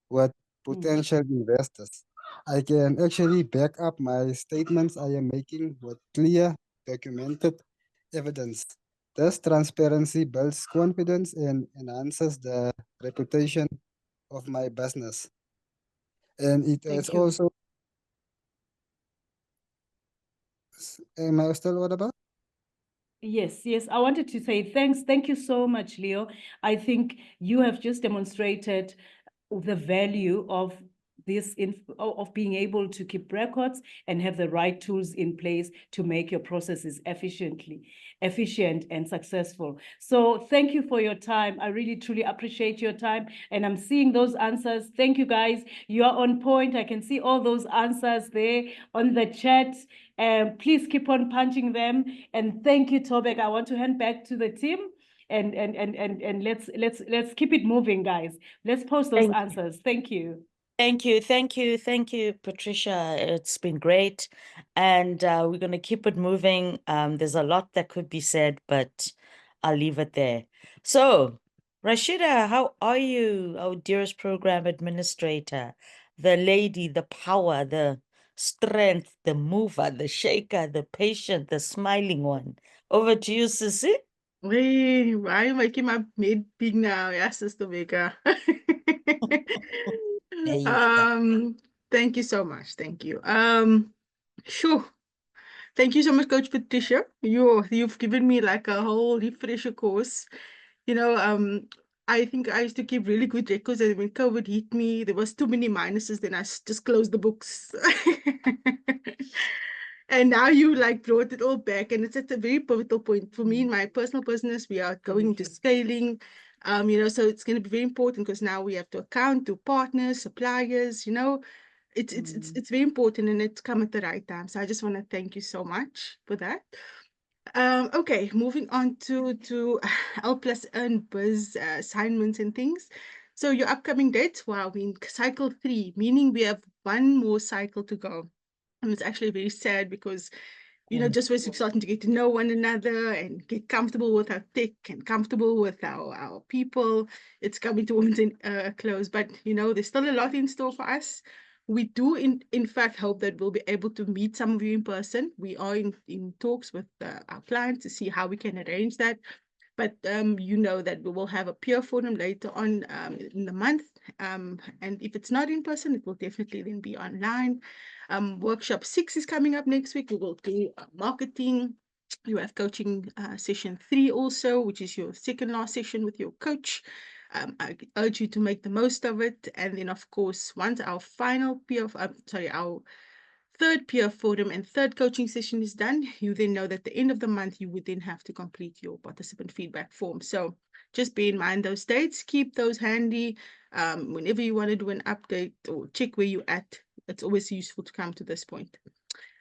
with potential investors. I can actually back up my statements I am making with clear, documented evidence. This transparency builds confidence and enhances the reputation of my business. And it is Thank you. also, am I still audible? Yes, yes. I wanted to say thanks. Thank you so much, Leo. I think you have just demonstrated the value of this of being able to keep records and have the right tools in place to make your processes efficient and successful. So thank you for your time. I really truly appreciate your time, and I'm seeing those answers. Thank you, guys. You are on point. I can see all those answers there on the chat. Please keep on punching them. And thank you, Tobek. I want to hand back to the team. And let's keep it moving, guys. Let's post those Thank you. answers. Thank you. Thank you, Patricia. It's been great. And we're going to keep it moving. There's a lot that could be said, but I'll leave it there. So, Rashida, how are you, our dearest program administrator? The lady, the power, the strength, the mover, the shaker, the patient, the smiling one. Over to you, Sissy. Why are you making my made big now? Yes, Sister Vega. There you go. Thank you so much. Thank you. Sure. Thank you so much, Coach Patricia. You've given me like a whole refresher course. You know, I think I used to keep really good records, and when COVID hit me, there was too many minuses. Then I just closed the books. And now you like brought it all back, and it's at a very pivotal point for me in my personal business. We are going into scaling, you know, so it's going to be very important because now we have to account to partners, suppliers, you know, it's very important, and it's come at the right time. So I just want to thank you so much for that. Okay, moving on to L+EARN Biz assignments and things. So your upcoming dates, wow, we're in cycle 3, meaning we have one more cycle to go. And it's actually very sad because, you know, just as we're starting to get to know one another and get comfortable with our tech and comfortable with our people, it's coming towards a close. But, you know, there's still a lot in store for us. We do, in fact, hope that we'll be able to meet some of you in person. We are in talks with our clients to see how we can arrange that. But you know that we will have a peer forum later on in the month. And if it's not in person, it will definitely then be online. Workshop 6 is coming up next week. We will do marketing. You have coaching session 3 also, which is your second last session with your coach. I urge you to make the most of it. And then, of course, once our final our third peer forum and third coaching session is done, you then know that at the end of the month, you would then have to complete your participant feedback form. So just bear in mind those dates, keep those handy. Whenever you want to do an update or check where you're at, it's always useful to come to this point.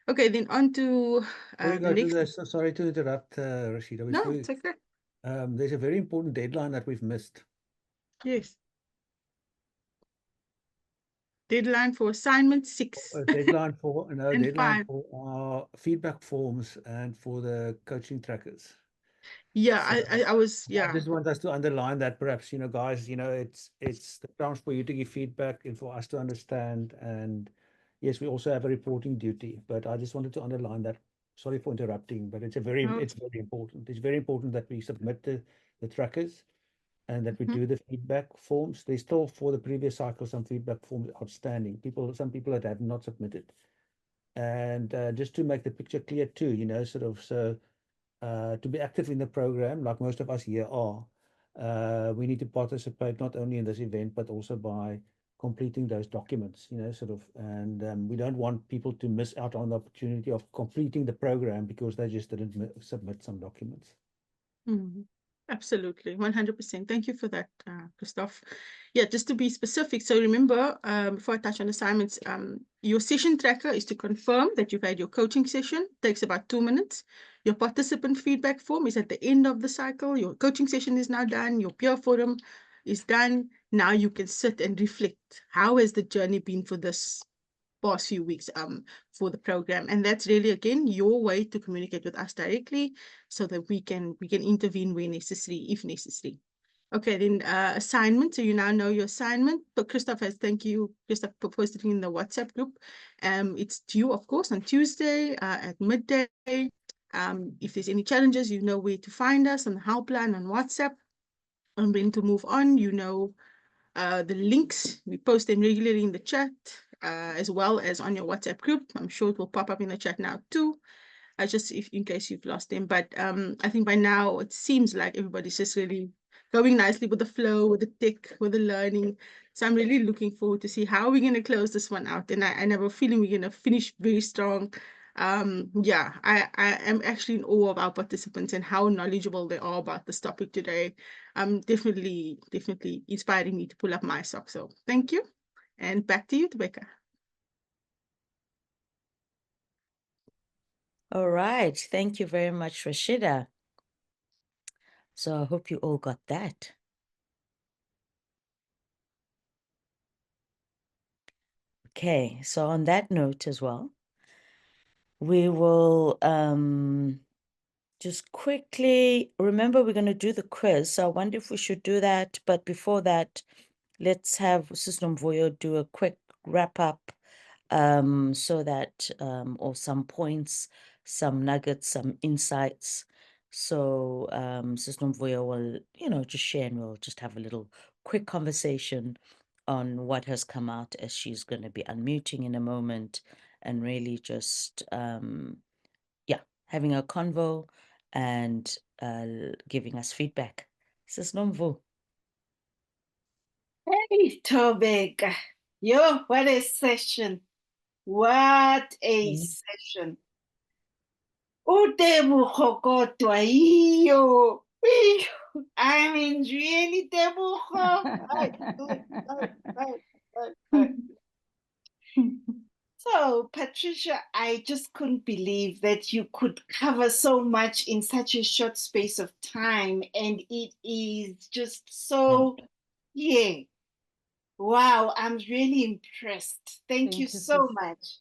Okay, then on to Before we the go to next. this, sorry to interrupt, Rashida. No, it's okay. There's a very important deadline that we've missed. Yes. Deadline for assignment 6. Deadline for and 5. for our feedback forms and for the coaching trackers. Yeah, So I was, I yeah. just want us to underline that perhaps, you know, guys, you know, it's the chance for you to give feedback and for us to understand. And yes, we also have a reporting duty, but I just wanted to underline that. Sorry for interrupting, but it's very important. It's very important that we submit the trackers and that we do the feedback forms. There's still for the previous cycle some feedback forms outstanding. Some people that have not submitted. And just to make the picture clear too, you know, sort of, so to be active in the program, like most of us here are, we need to participate not only in this event, but also by completing those documents, you know, sort of, and we don't want people to miss out on the opportunity of completing the program because they just didn't submit some documents. Mhm. Absolutely, 100%. Thank you for that, Christoph. Yeah, just to be specific, so remember, before I touch on assignments, your session tracker is to confirm that you've had your coaching session, takes about 2 minutes. Your participant feedback form is at the end of the cycle. Your coaching session is now done. Your peer forum is done. Now you can sit and reflect. How has the journey been for this past few weeks for the program? And that's really, again, your way to communicate with us directly so that we can intervene where necessary, if necessary. Okay, then assignment. So you now know your assignment. But Christoph has, thank you, Christoph, for posting in the WhatsApp group. It's due, of course, on Tuesday at midday. If there's any challenges, you know where to find us on the helpline on WhatsApp. I'm going to move on. You know the links. We post them regularly in the chat, as well as on your WhatsApp group. I'm sure it will pop up in the chat now too. Just if in case you've lost them. But I think by now it seems like everybody's just really going nicely with the flow, with the tick, with the learning. So I'm really looking forward to see how we're going to close this one out. And I have a feeling we're going to finish very strong. Yeah, I am actually in awe of our participants and how knowledgeable they are about this topic today. Definitely inspiring me to pull up my socks. So thank you. And back to you, Rebecca. All right. Thank you very much, Rashida. So I hope you all got that. Okay, so on that note as well, we will just quickly remember we're going to do the quiz. So I wonder if we should do that. But before that, let's have Sis Nomvuyo do a quick wrap up so that or some points, some nuggets, some insights. So Sis Nomvuyo will, you know, just share and we'll just have a little quick conversation on what has come out as she's going to be unmuting in a moment and really just yeah, having a convo and giving us feedback. Sis Nomvu. Hey, Tobeka. Yo, what a session. What a session. Utebogo kodwa iyo. I'm enjoying Tebogo. So, Patricia, I just couldn't believe that you could cover so much in such a short space of time. And it is just so, yeah. Wow, I'm really impressed. Thank you so much.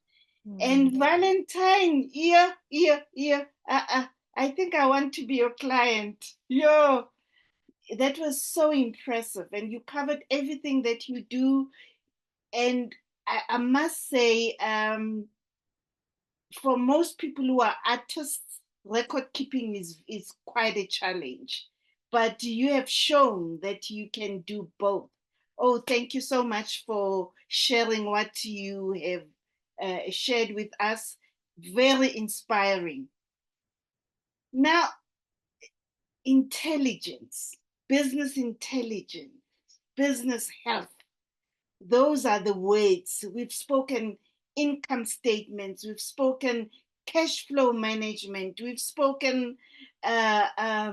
And Valentine, yeah. I think I want to be your client. Yo, that was so impressive. And you covered everything that you do. And I must say, for most people who are artists, record keeping is quite a challenge. But you have shown that you can do both. Oh, thank you so much for sharing what you have shared with us. Very inspiring. Now, intelligence, business intelligence, business health. Those are the words. We've spoken income statements, we've spoken cash flow management, we've spoken a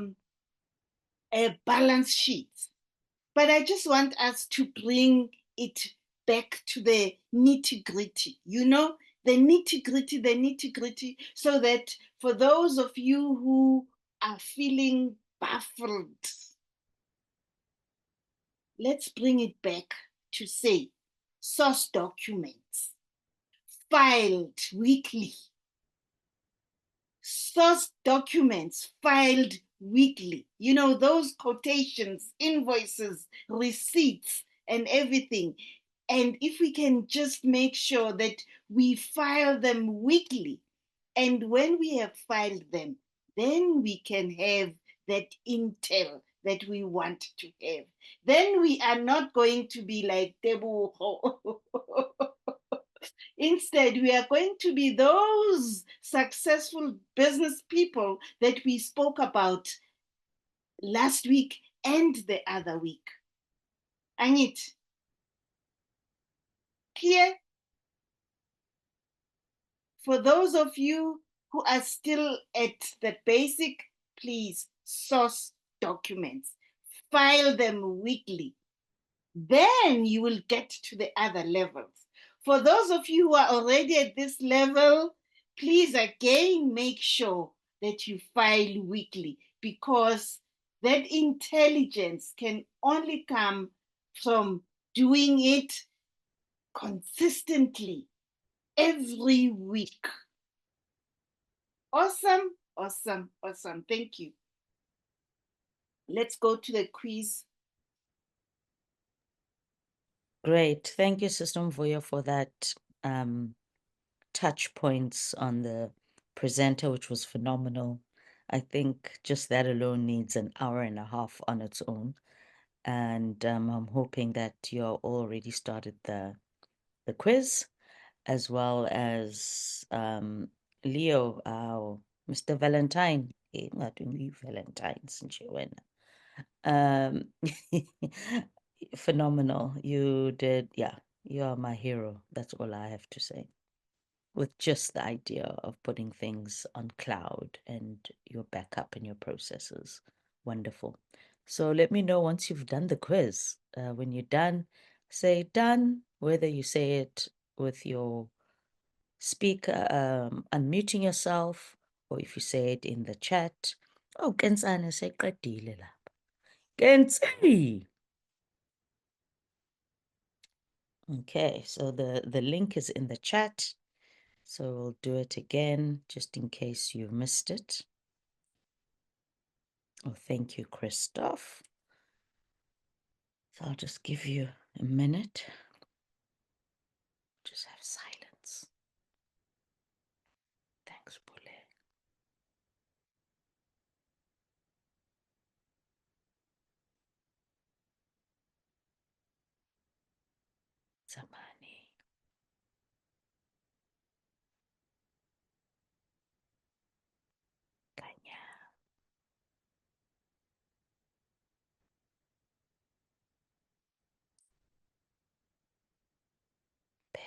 balance sheet. But I just want us to bring it back to the nitty gritty, you know, the nitty gritty, so that for those of you who are feeling baffled, let's bring it back to say source documents, filed weekly, source documents filed weekly, you know, those quotations, invoices, receipts, and everything. And if we can just make sure that we file them weekly, and when we have filed them, then we can have that intel that we want to have. Then we are not going to be like Tebu Instead, we are going to be those successful business people that we spoke about last week and the other week. Anit, clear? For those of you who are still at the basic, please source documents, file them weekly. Then you will get to the other levels. For those of you who are already at this level, please again make sure that you file weekly, because that intelligence can only come from doing it consistently every week. Awesome, awesome, awesome. Thank you. Let's go to the quiz. Great. Thank you, Sister Mvuyo, for that touch points on the presenter, which was phenomenal. I think just that alone needs an hour and a half on its own. And I'm hoping that you're already started the quiz, as well as Leo, our Mr. Valentine. Not doing Valentine's and phenomenal. You did, yeah, you are my hero. That's all I have to say. With just the idea of putting things on cloud and your backup and your processes. Wonderful. So let me know once you've done the quiz. When you're done, say done, whether you say it with your speaker, unmuting yourself, or if you say it in the chat. Oh, Kensana say qedile lapha. Kensi. Okay, so the link is in the chat. So we'll do it again, just in case you missed it. Oh, thank you, Christoph. So I'll just give you a minute. Just have silence. Thanks, Bule. Zamani. Kanya. Pele.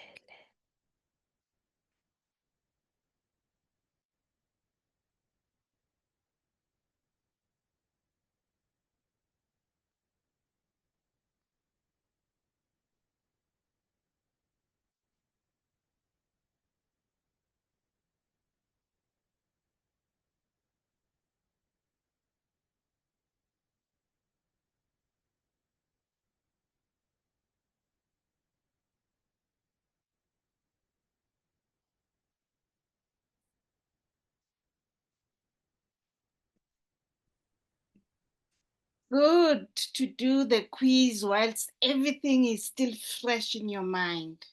Good to do the quiz whilst everything is still fresh in your mind.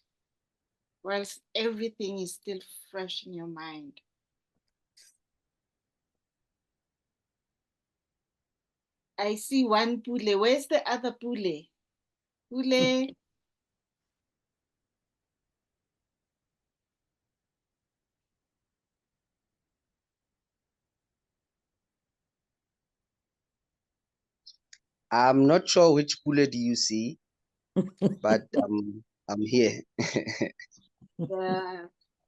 Whilst everything is still fresh in your mind. I see one Pule. Where's the other Pule? Pule. I'm not sure which Pule do you see, but I'm here.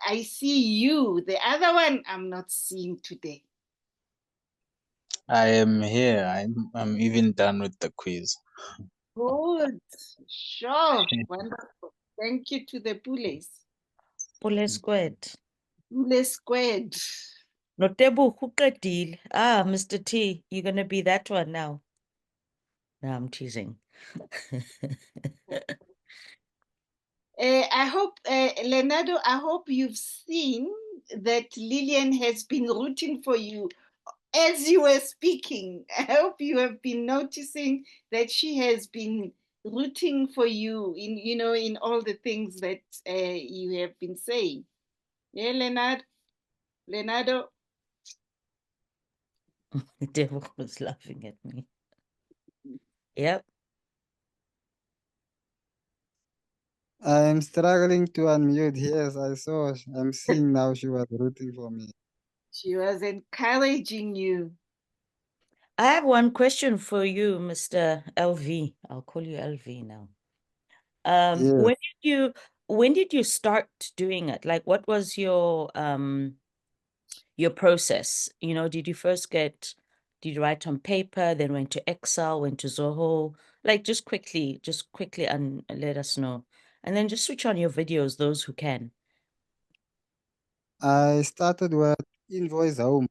I see you. The other one I'm not seeing today. I am here. I'm even done with the quiz. Good. Sure. Wonderful. Thank you to the Pules. Pule squared. Pule squared. Notebu uqedile. Ah, Mr. T, you're going to be that one now. No, I'm teasing. I hope, Leonardo, I hope you've seen that Lillian has been rooting for you as you were speaking. I hope you have been noticing that she has been rooting for you in, in all the things that you have been saying. Yeah, Leonardo. The devil was laughing at me. Yep. I'm struggling to unmute. Yes, I saw. I'm seeing now she was rooting for me. She was encouraging you. I have one question for you, Mr. LV. I'll call you LV now. Yes. When did you start doing it? Like, what was your process? You know, did you write on paper, then went to Excel, went to Zoho? Like, just quickly and let us know. And then just switch on your videos, those who can. I started with Invoice Home.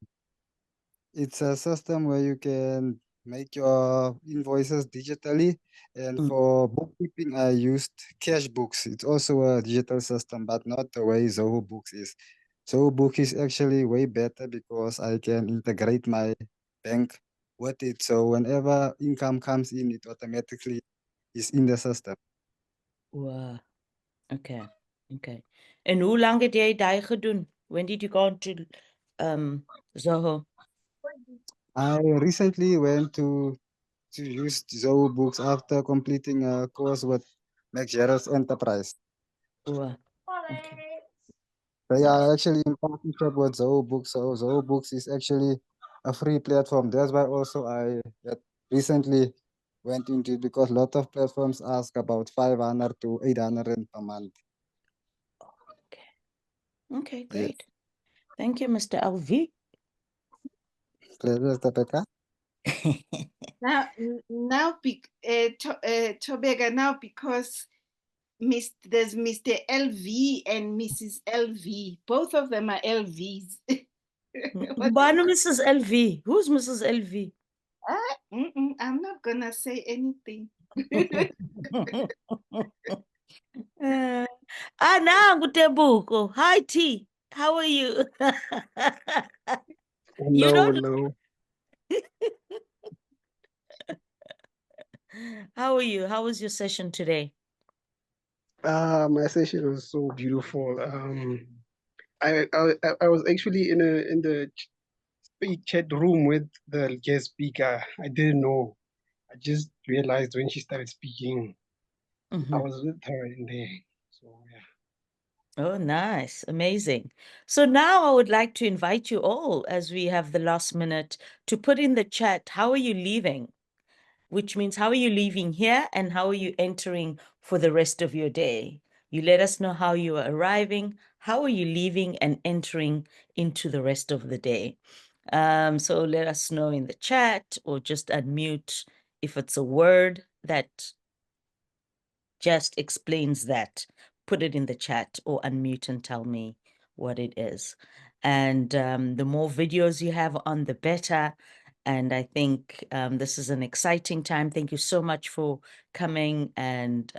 It's a system where you can make your invoices digitally. And for bookkeeping, I used Cash Books. It's also a digital system, but not the way Zoho Books is. Zoho Book is actually way better because I can integrate my bank with it. So whenever income comes in, it automatically is in the system. Wow. Okay. En hoe lang het jy daai gedoen? When did you go on to Zoho? I recently went to use Zoho Books after completing a course with McGerald's Enterprise. Wow. Okay. They are actually in partnership with Zoho Books. So Zoho Books is actually a free platform. That's why also I recently went into it because a lot of platforms ask about 500 to 800 Rand per month. Okay, great. Thank you, Mr. LV. Pleasure, Rebecca. Tobeka, now because there's Mr. LV and Mrs. LV. Both of them are LVs. Bano Mrs. LV. Who's Mrs. LV? I'm not gonna say anything. Nangu Tebuko. Hi T. How are you? You No, don't. no. How are you? How was your session today? My session was so beautiful. I was actually in the chat room with the guest speaker. I didn't know. I just realized when she started speaking. I was with her in there. So yeah. Oh, nice. Amazing. So now I would like to invite you all, as we have the last minute, to put in the chat, how are you leaving? Which means, how are you leaving here and how are you entering for the rest of your day? You let us know how you are arriving, how are you leaving and entering into the rest of the day. So let us know in the chat or just unmute if it's a word that just explains that. Put it in the chat or unmute and tell me what it is. And the more videos you have on, the better. And I think this is an exciting time. Thank you so much for coming and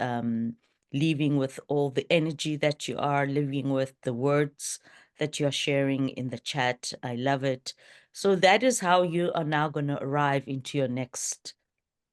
leaving with all the energy that you are, living with the words that you're sharing in the chat. I love it. So that is how you are now going to arrive into your next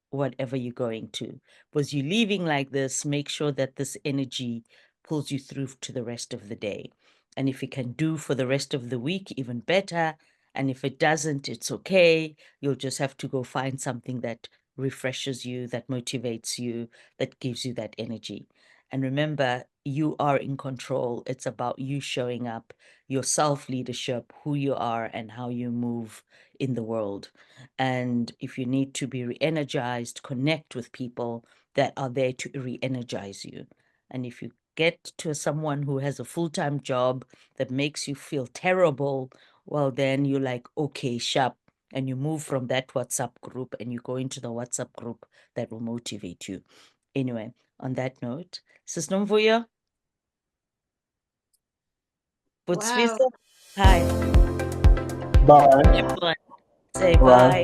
whatever you're going to. Was you leaving like this, make sure that this energy pulls you through to the rest of the day. And if it can do for the rest of the week, even better. And if it doesn't, it's okay. You'll just have to go find something that refreshes you, that motivates you, that gives you that energy. And remember, you are in control. It's about you showing up, your self-leadership, who you are and how you move in the world. And if you need to be re-energized, connect with people that are there to re-energize you. And if you get to someone who has a full-time job that makes you feel terrible, well, then you're like, okay, sharp. And you move from that WhatsApp group and you go into the WhatsApp group that will motivate you. Anyway, on that note, Sis Nomvuyo, Butsvisa, hi. Bye. Everyone, say Bye. bye.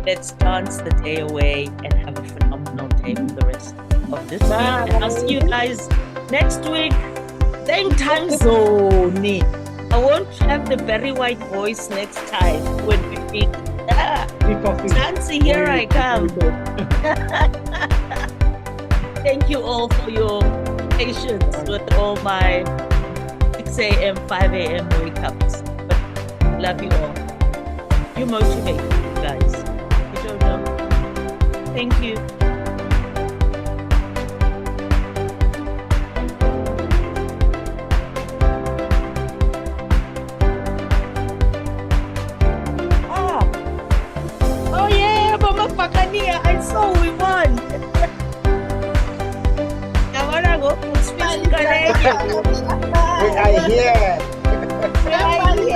Let's dance the day away and have a phenomenal day for the rest of this week. And I'll see you guys next week. Same time zone. I won't have the very white voice next time when we meet. Nancy, here I come. Thank you all for your patience with all my 6 a.m., 5 a.m. wake-ups. But love you all. You motivate me, guys. You don't know. Thank you. Family, We are here. family,